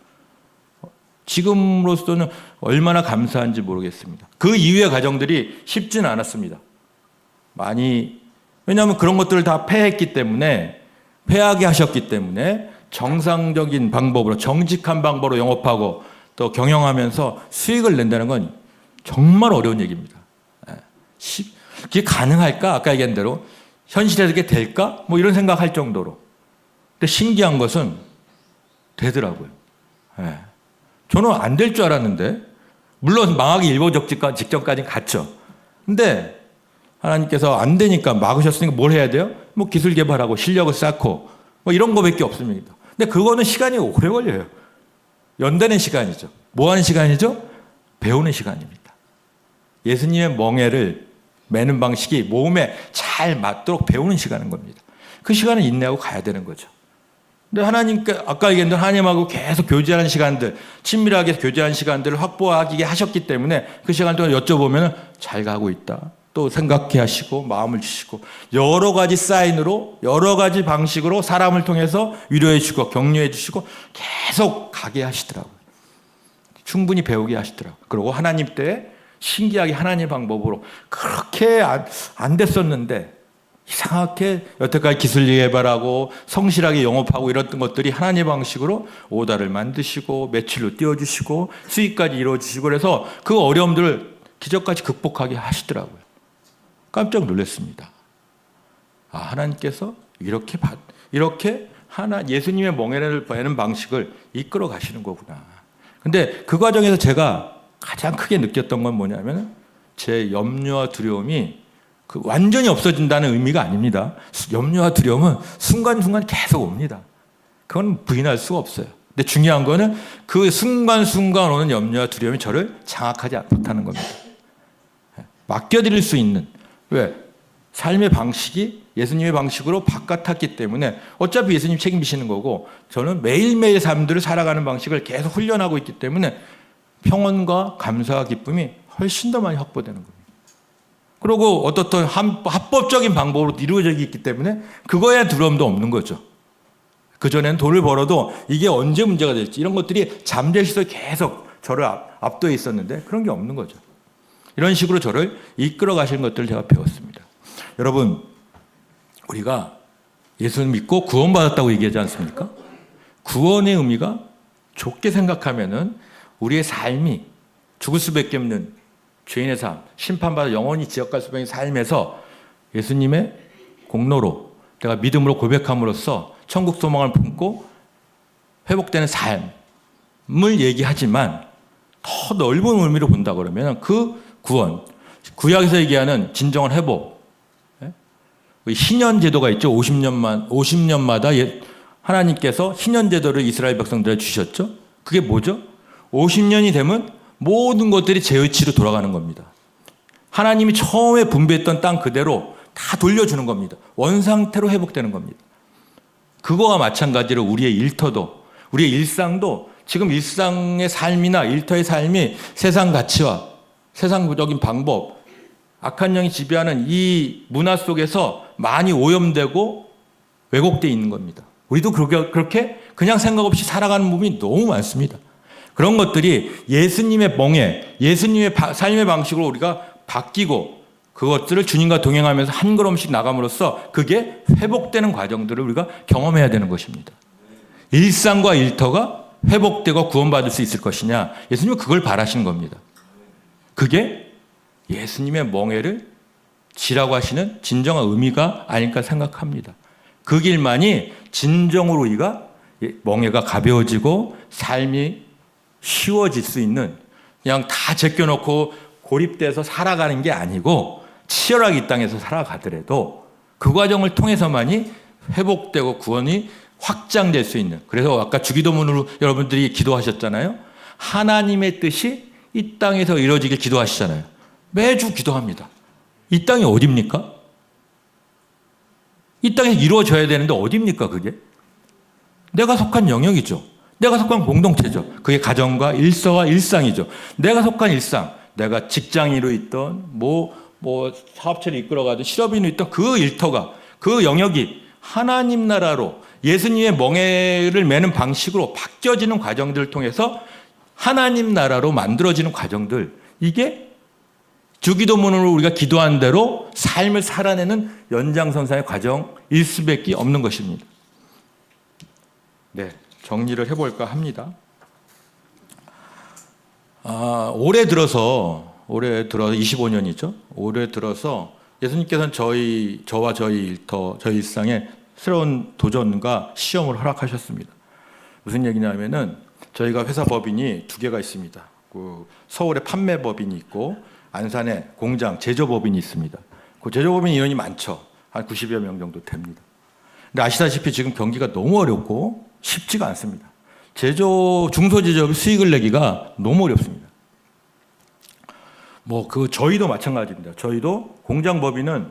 지금으로서는 얼마나 감사한지 모르겠습니다. 그 이후의 과정들이 쉽지는 않았습니다. 왜냐하면 그런 것들을 다 폐했기 때문에, 폐하게 하셨기 때문에 정상적인 방법으로, 정직한 방법으로 영업하고 또 경영하면서 수익을 낸다는 건 정말 어려운 얘기입니다. 그게 가능할까? 아까 얘기한 대로 현실에서 그게 될까? 뭐 이런 생각할 정도로. 근데 신기한 것은 되더라고요. 저는 안 될 줄 알았는데, 물론 망하기 일보 직전까지는 갔죠. 근데 하나님께서 안 되니까 막으셨으니까 뭘 해야 돼요? 뭐 기술 개발하고 실력을 쌓고 뭐 이런 거밖에 없습니다. 근데 그거는 시간이 오래 걸려요. 연대는 시간이죠. 뭐 하는 시간이죠? 배우는 시간입니다. 예수님의 멍에를 매는 방식이 몸에 잘 맞도록 배우는 시간인 겁니다. 그 시간은 인내하고 가야 되는 거죠. 근데 하나님께, 아까 얘기했던 하나님하고 계속 교제하는 시간들, 친밀하게 교제하는 시간들을 확보하게 하셨기 때문에 그 시간 동안 여쭤보면 잘 가고 있다. 또 생각해 하시고 마음을 주시고 여러 가지 사인으로, 여러 가지 방식으로 사람을 통해서 위로해 주시고 격려해 주시고 계속 가게 하시더라고요. 충분히 배우게 하시더라고요. 그리고 하나님 때 신기하게 하나님의 방법으로 그렇게 안 됐었는데 이상하게 여태까지 기술 개발하고 성실하게 영업하고 이랬던 것들이 하나님의 방식으로 오다를 만드시고 매출로 띄워주시고 수익까지 이루어주시고 그래서 그 어려움들을 기적까지 극복하게 하시더라고요. 깜짝 놀랐습니다. 하나님께서 이렇게 예수님의 멍에를 베는 방식을 이끌어 가시는 거구나. 근데 그 과정에서 제가 가장 크게 느꼈던 건 뭐냐면 제 염려와 두려움이 완전히 없어진다는 의미가 아닙니다. 염려와 두려움은 순간순간 계속 옵니다. 그건 부인할 수가 없어요. 근데 중요한 거는 그 순간순간 오는 염려와 두려움이 저를 장악하지 못하는 겁니다. 맡겨드릴 수 있는, 왜? 삶의 방식이 예수님의 방식으로 바깥았기 때문에 어차피 예수님 책임지시는 거고 저는 매일매일 삶들을 살아가는 방식을 계속 훈련하고 있기 때문에 평온과 감사와 기쁨이 훨씬 더 많이 확보되는 겁니다. 그리고 어떻든 합법적인 방법으로 이루어져 있기 때문에 그거에 두려움도 없는 거죠. 그전에는 돈을 벌어도 이게 언제 문제가 될지 이런 것들이 잠재 시설 계속 저를 압도해 있었는데 그런 게 없는 거죠. 이런 식으로 저를 이끌어 가시는 것들을 제가 배웠습니다. 여러분, 우리가 예수를 믿고 구원받았다고 얘기하지 않습니까? 구원의 의미가 좋게 생각하면은 우리의 삶이 죽을 수밖에 없는 죄인의 삶, 심판받아 영원히 지옥갈 수밖에 없는 삶에서 예수님의 공로로 내가 믿음으로 고백함으로써 천국 소망을 품고 회복되는 삶을 얘기하지만 더 넓은 의미로 본다 그러면 그 구원, 구약에서 얘기하는 진정한 회복, 희년 제도가 있죠. 50년마다 하나님께서 희년 제도를 이스라엘 백성들에게 주셨죠. 그게 뭐죠? 50년이 되면 모든 것들이 제위치로 돌아가는 겁니다. 하나님이 처음에 분배했던 땅 그대로 다 돌려주는 겁니다. 원상태로 회복되는 겁니다. 그거와 마찬가지로 우리의 일터도, 우리의 일상도 지금 일상의 삶이나 일터의 삶이 세상 가치와 세상적인 방법, 악한 영이 지배하는 이 문화 속에서 많이 오염되고 왜곡되어 있는 겁니다. 우리도 그렇게 그냥 생각 없이 살아가는 부분이 너무 많습니다. 그런 것들이 예수님의 멍에, 예수님의 삶의 방식으로 우리가 바뀌고 그것들을 주님과 동행하면서 한 걸음씩 나감으로써 그게 회복되는 과정들을 우리가 경험해야 되는 것입니다. 일상과 일터가 회복되고 구원받을 수 있을 것이냐, 예수님은 그걸 바라시는 겁니다. 그게 예수님의 멍에를 지라고 하시는 진정한 의미가 아닐까 생각합니다. 그 길만이 진정으로 우리가 멍에가 가벼워지고 삶이 쉬워질 수 있는, 그냥 다 제껴놓고 고립돼서 살아가는 게 아니고 치열하게 이 땅에서 살아가더라도 그 과정을 통해서만이 회복되고 구원이 확장될 수 있는. 그래서 아까 주기도문으로 여러분들이 기도하셨잖아요. 하나님의 뜻이 이 땅에서 이루어지길 기도하시잖아요. 매주 기도합니다. 이 땅이 어딥니까? 이 땅에서 이루어져야 되는데 어딥니까 그게? 내가 속한 영역이죠. 내가 속한 공동체죠. 그게 가정과 일서와 일상이죠. 내가 속한 일상, 내가 직장인으로 있던 뭐 사업체를 이끌어가든 실업인으로 있던 그 일터가, 그 영역이 하나님 나라로 예수님의 멍에를 매는 방식으로 바뀌어지는 과정들을 통해서 하나님 나라로 만들어지는 과정들, 이게 주기도문으로 우리가 기도한 대로 삶을 살아내는 연장선상의 과정일 수밖에 없는 것입니다. 네, 정리를 해볼까 합니다. 올해 들어서 25년이죠. 올해 들어서 예수님께서는 저와 저희 일터, 저희 일상에 새로운 도전과 시험을 허락하셨습니다. 무슨 얘기냐면은 저희가 회사 법인이 2개가 있습니다. 그 서울에 판매 법인이 있고 안산에 공장 제조 법인이 있습니다. 그 제조 법인 인원이 많죠. 한 90여 명 정도 됩니다. 근데 아시다시피 지금 경기가 너무 어렵고 쉽지가 않습니다. 중소제조업이 수익을 내기가 너무 어렵습니다. 저희도 마찬가지입니다. 저희도 공장 법인은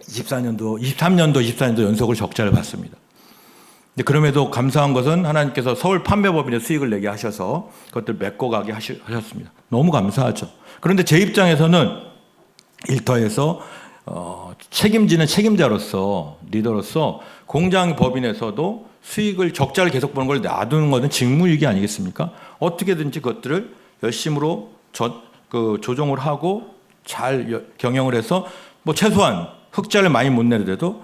23년도 연속으로 적자를 봤습니다. 근데 그럼에도 감사한 것은 하나님께서 서울 판매법인에 수익을 내게 하셔서 그것들 메꿔가게 하셨습니다. 너무 감사하죠. 그런데 제 입장에서는 일터에서 책임지는 책임자로서, 리더로서 공장 법인에서도 수익을, 적자를 계속 보는 걸 놔두는 것은 직무유기 아니겠습니까? 어떻게든지 그것들을 열심으로 조정을 하고 잘 경영을 해서 최소한 흑자를 많이 못 내더라도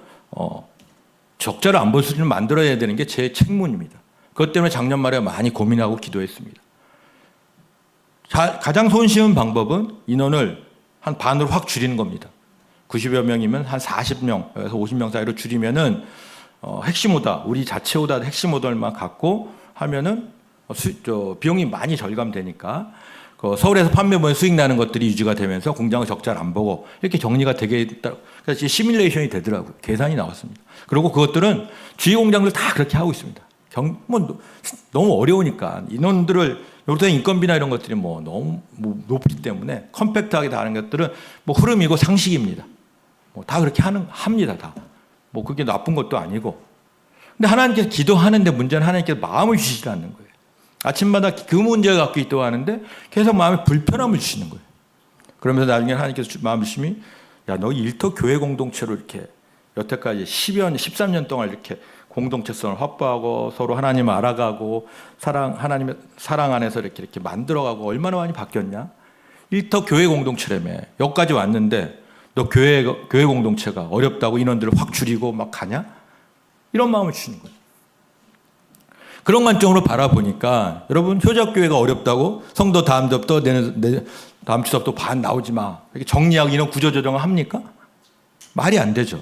적자를 안 볼 수준을 만들어야 되는 게 제 책무입니다. 그것 때문에 작년 말에 많이 고민하고 기도했습니다. 가장 손쉬운 방법은 인원을 한 반으로 확 줄이는 겁니다. 90여 명이면 한 40명에서 50명 사이로 줄이면은 핵심 오다, 우리 자체 오다 핵심 오더만 갖고 하면은 비용이 많이 절감되니까 서울에서 판매보에 수익 나는 것들이 유지가 되면서 공장의 적자를 안 보고 이렇게 정리가 되겠다. 그래서 시뮬레이션이 되더라고요. 계산이 나왔습니다. 그리고 그것들은 주위 공장들 다 그렇게 하고 있습니다. 너무 어려우니까 인원들을 요새 인건비나 이런 것들이 너무 높기 때문에 컴팩트하게 다 하는 것들은 흐름이고 상식입니다. 다 그렇게 합니다. 다. 그게 나쁜 것도 아니고. 근데 하나님께서 기도하는데 문제는 하나님께서 마음을 주시지 않는 거예요. 아침마다 그 문제를 갖고 기도하는데 계속 마음에 불편함을 주시는 거예요. 그러면서 나중에 하나님께서 마음 주심이, 야, 너 일터 교회 공동체로 이렇게 여태까지 13년 동안 이렇게 공동체성을 확보하고 서로 하나님을 알아가고 하나님의 사랑 안에서 이렇게 만들어가고 얼마나 많이 바뀌었냐? 일터 교회 공동체라며. 여기까지 왔는데 너 교회 공동체가 어렵다고 인원들을 확 줄이고 막 가냐? 이런 마음을 주시는 거예요. 그런 관점으로 바라보니까 여러분, 효적교회가 어렵다고 성도 다음 주부터 다음 주부터 반 나오지 마, 이렇게 정리하고 인원 구조조정을 합니까? 말이 안 되죠.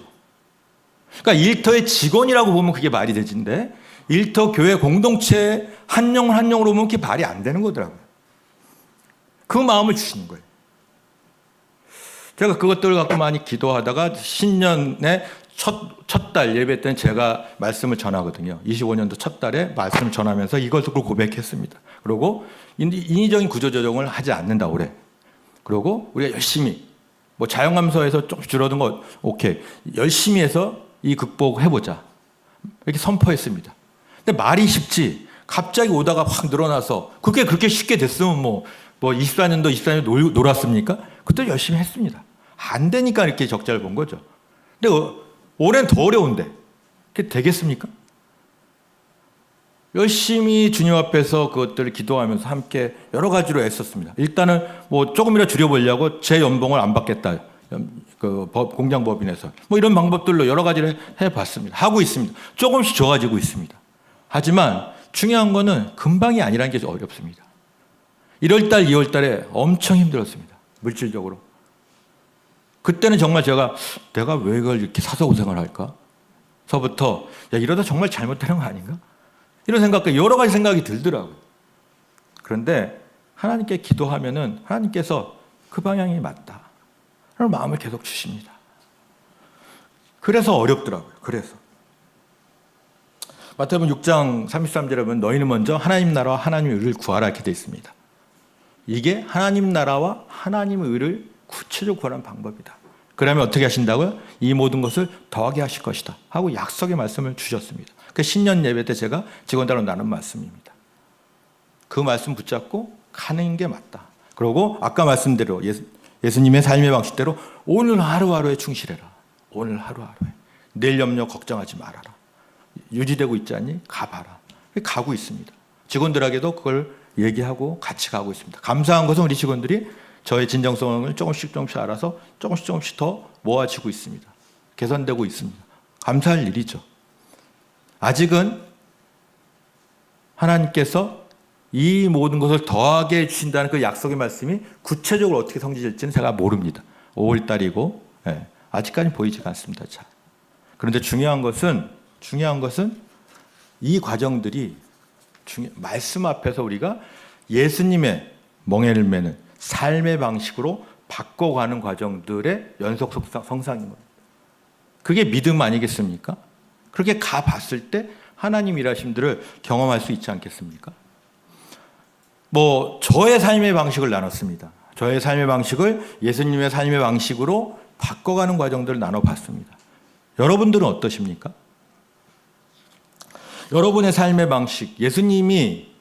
그러니까 일터의 직원이라고 보면 그게 말이 되진데 일터 교회 공동체 한 영혼 한 영으로 보면 그게 말이 안 되는 거더라고요. 그 마음을 주시는 거예요. 제가 그것들을 갖고 많이 기도하다가 신년에 첫 달 예배 때는 제가 말씀을 전하거든요. 25년도 첫 달에 말씀을 전하면서 이것을 고백했습니다. 그리고 인위적인 구조조정을 하지 않는다 올해. 그리고 우리가 열심히 자영감소에서 좀 줄어든 거 오케이, 열심히 해서 이 극복해보자, 이렇게 선포했습니다. 근데 말이 쉽지 갑자기 오다가 확 늘어나서 그렇게 쉽게 됐으면 24년도 놀았습니까? 그때 열심히 했습니다. 안 되니까 이렇게 적자를 본 거죠. 근데 올해는 더 어려운데 그게 되겠습니까? 열심히 주님 앞에서 그것들을 기도하면서 함께 여러 가지로 애썼습니다. 일단은 조금이라도 줄여보려고 제 연봉을 안 받겠다, 공장법인에서 이런 방법들로 여러 가지를 해봤습니다. 하고 있습니다. 조금씩 좋아지고 있습니다. 하지만 중요한 거는 금방이 아니라는 게 어렵습니다. 1월달, 2월달에 엄청 힘들었습니다. 물질적으로. 그때는 정말 내가 왜 이걸 이렇게 사서 고생을 할까? 서부터 야, 이러다 정말 잘못되는 거 아닌가? 이런 생각과 여러 가지 생각이 들더라고요. 그런데 하나님께 기도하면은 하나님께서 그 방향이 맞다 라는 마음을 계속 주십니다. 그래서 어렵더라고요. 그래서 마태복음 6장 33절에 보면 너희는 먼저 하나님 나라와 하나님의 의를 구하라 이렇게 되어 있습니다. 이게 하나님 나라와 하나님의 의를 구체적으로 구하는 방법이다. 그러면 어떻게 하신다고요? 이 모든 것을 더하게 하실 것이다 하고 약속의 말씀을 주셨습니다. 그 신년 예배 때 제가 직원들하고 나눈 말씀입니다. 그 말씀 붙잡고 가는 게 맞다. 그리고 아까 말씀대로 예수님의 삶의 방식대로 오늘 하루하루에 충실해라. 오늘 하루하루에. 내일 염려 걱정하지 말아라. 유지되고 있지 않니? 가봐라. 가고 있습니다. 직원들에게도 그걸 얘기하고 같이 가고 있습니다. 감사한 것은 우리 직원들이 저의 진정성을 조금씩 알아서 조금씩 더 모아지고 있습니다. 개선되고 있습니다. 감사할 일이죠. 아직은 하나님께서 이 모든 것을 더하게 해주신다는 그 약속의 말씀이 구체적으로 어떻게 성취될지는 제가 모릅니다. 5월달이고 아직까지 보이지가 않습니다. 잘. 그런데 중요한 것은 이 과정들이 말씀 앞에서 우리가 예수님의 멍에를 매는 삶의 방식으로 바꿔가는 과정들의 연속 성상인 겁니다. 그게 믿음 아니겠습니까? 그렇게 가봤을 때 하나님 일하심들을 경험할 수 있지 않겠습니까? 저의 삶의 방식을 나눴습니다. 저의 삶의 방식을 예수님의 삶의 방식으로 바꿔가는 과정들을 나눠봤습니다. 여러분들은 어떠십니까? 여러분의 삶의 방식, 예수님이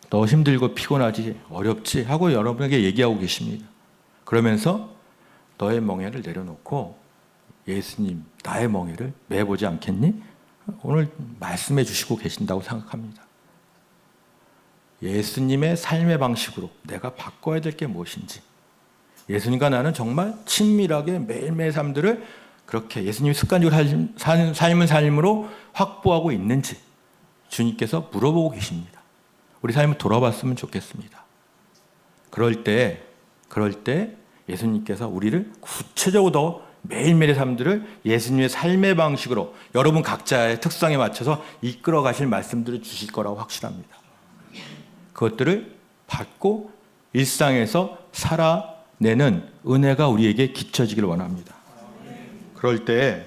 너 힘들고 피곤하지, 어렵지 하고 여러분에게 얘기하고 계십니다. 그러면서 너의 멍에를 내려놓고 예수님, 나의 멍에를 매보지 않겠니? 오늘 말씀해 주시고 계신다고 생각합니다. 예수님의 삶의 방식으로 내가 바꿔야 될 게 무엇인지, 예수님과 나는 정말 친밀하게 매일매일 삶들을 그렇게 예수님이 습관적으로 사는 삶으로 확보하고 있는지 주님께서 물어보고 계십니다. 우리 삶을 돌아봤으면 좋겠습니다. 그럴 때 예수님께서 우리를 구체적으로 더 매일매일의 삶들을 예수님의 삶의 방식으로 여러분 각자의 특성에 맞춰서 이끌어 가실 말씀들을 주실 거라고 확신합니다. 그것들을 받고 일상에서 살아내는 은혜가 우리에게 끼쳐지기를 원합니다. 그럴 때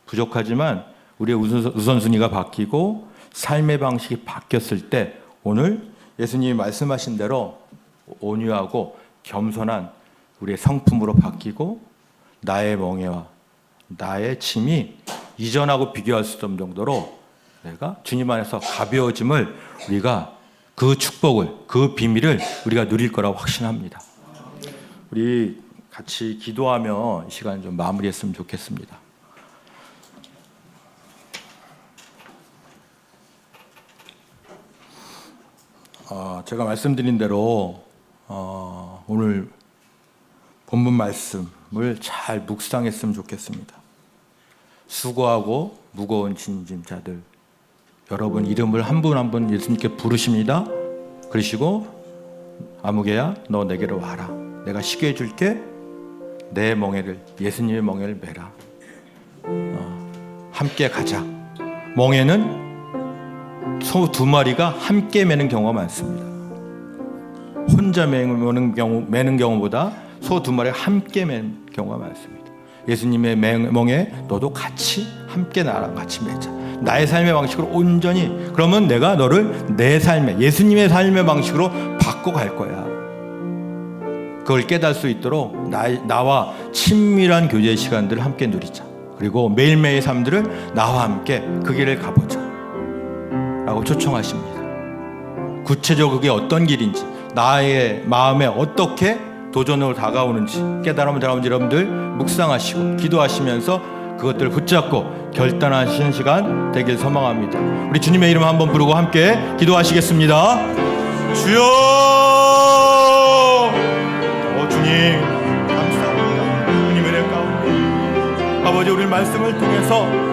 부족하지만 우리의 우선순위가 바뀌고 삶의 방식이 바뀌었을 때 오늘 예수님이 말씀하신 대로 온유하고 겸손한 우리의 성품으로 바뀌고 나의 멍에와 나의 짐이 이전하고 비교할 수 없는 정도로 내가 주님 안에서 가벼워짐을 우리가 그 축복을, 그 비밀을 우리가 누릴 거라고 확신합니다. 우리 같이 기도하며 이 시간 좀 마무리했으면 좋겠습니다. 제가 말씀드린 대로 오늘 본문 말씀을 잘 묵상했으면 좋겠습니다. 수고하고 무거운 짐자들, 여러분 이름을 한 분 한 분 예수님께 부르십니다. 그러시고 아무개야 너 내게로 와라. 내가 쉬게 해줄게. 내 멍에를, 예수님의 멍에를 매라. 함께 가자. 멍에는 소 2마리가 함께 매는 경우가 많습니다. 혼자 매는 경우보다 소 2마리가 함께 매는 경우가 많습니다. 예수님의 멍에 너도 같이 함께 나랑 같이 매자. 나의 삶의 방식으로 온전히, 그러면 내가 너를 내 삶의, 예수님의 삶의 방식으로 바꿔갈 거야. 그걸 깨달을 수 있도록 나와 친밀한 교제 시간들을 함께 누리자. 그리고 매일매일 삶들을 나와 함께 그 길을 가보자 라고 초청하십니다. 구체적으로 그게 어떤 길인지, 나의 마음에 어떻게 도전으로 다가오는지 깨달으면 여러분들 묵상하시고 기도하시면서 그것들을 붙잡고 결단하시는 시간 되길 소망합니다. 우리 주님의 이름 한번 부르고 함께 기도하시겠습니다. 주여, 주님 감사합니다. 주님 은혜 가운데 아버지, 우리 말씀을 통해서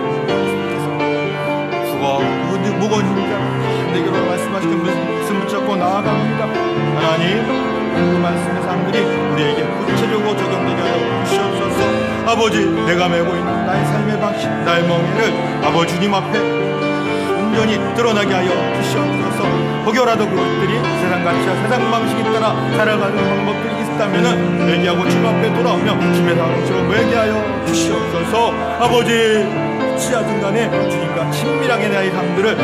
무거운 짐자 내게로 말씀하시는 말씀 붙잡고 나아갑니다. 하나님, 그 말씀의 삶들이 우리에게 구체적으로 적용되게 하여 주시옵소서. 아버지, 내가 메고 있는 나의 삶의 방식, 나의 멍에를 아버지 주님 앞에 온전히 드러나게 하여 주시옵소서. 혹여라도 그것들이 세상 가치와 세상 방식에 따라 살아가는 방법들이 있다면은 회개하고 주님 앞에 돌아오며 주님의 사랑처럼 회개하여 주시옵소서. 아버지 지하중간에 주님과 친밀하게 나의 삶들을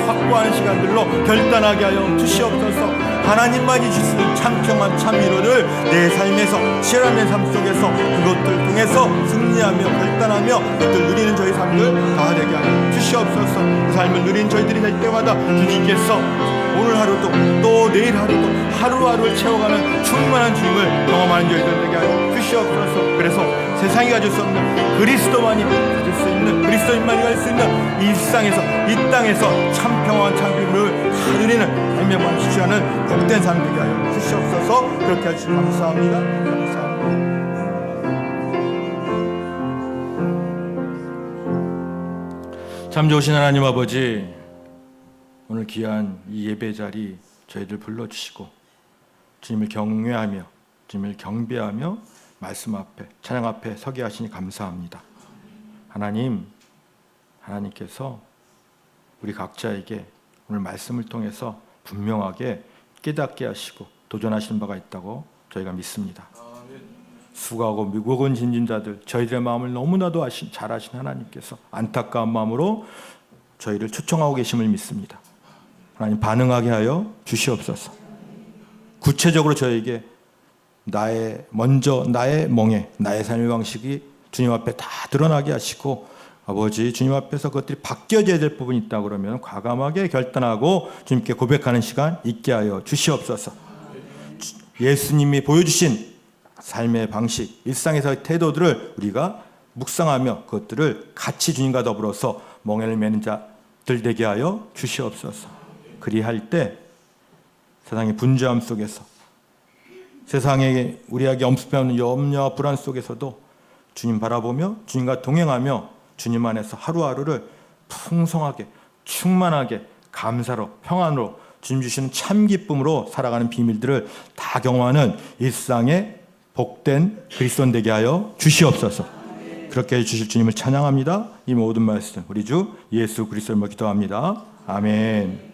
확보하는 시간들로 결단하게 하여 주시옵소서. 하나님만이 주시는 참 평안 참 위로를 내 삶에서 치열한 삶 속에서 그것들 통해서 승리하며 결단하며 그것들 누리는 저희 삶들 다 되게 하여 주시옵소서. 그 삶을 누리는 저희들이 될 때마다 주님께서 오늘 하루도 또 내일 하루도 하루하루를 채워가는 충만한 주님을 경험하는 저희들 되게 하여 주시옵소서. 그래서 세상이 가질 수 없는 그리스도만이 가질 수 있는 그리스도인만이 갈 수 있는 이 세상에서 이 땅에서 참 평안한 참 기쁨을 다 누리는 삶의 방식 취하는 복된 삶 되게 하여 주시옵소서. 그렇게 해주시면 감사합니다. 감사합니다. 참 좋으신 하나님 아버지, 오늘 귀한 이 예배 자리 저희들 불러주시고 주님을 경외하며 주님을 경배하며 말씀 앞에 찬양 앞에 서게 하시니 감사합니다. 하나님께서 우리 각자에게 오늘 말씀을 통해서 분명하게 깨닫게 하시고 도전하시는 바가 있다고 저희가 믿습니다. 수고하고 무거운 짐진 자들, 저희들의 마음을 너무나도 잘 아신 하나님께서 안타까운 마음으로 저희를 초청하고 계심을 믿습니다. 하나님 반응하게 하여 주시옵소서. 구체적으로 저에게 나의 멍에 나의 삶의 방식이 주님 앞에 다 드러나게 하시고 아버지 주님 앞에서 그것들이 바뀌어져야 될 부분이 있다 그러면 과감하게 결단하고 주님께 고백하는 시간 있게 하여 주시옵소서. 예수님이 보여주신 삶의 방식, 일상에서의 태도들을 우리가 묵상하며 그것들을 같이 주님과 더불어서 멍에를 매는 자들 되게 하여 주시옵소서. 그리할 때 세상의 분주함 속에서 세상에 우리에게 엄습해오는 염려와 불안 속에서도 주님 바라보며 주님과 동행하며 주님 안에서 하루하루를 풍성하게 충만하게 감사로 평안으로 주님 주시는 참 기쁨으로 살아가는 비밀들을 다 경험하는 일상의 복된 그리스도인 되게 하여 주시옵소서. 그렇게 해주실 주님을 찬양합니다. 이 모든 말씀 우리 주 예수 그리스도로 기도합니다. 아멘.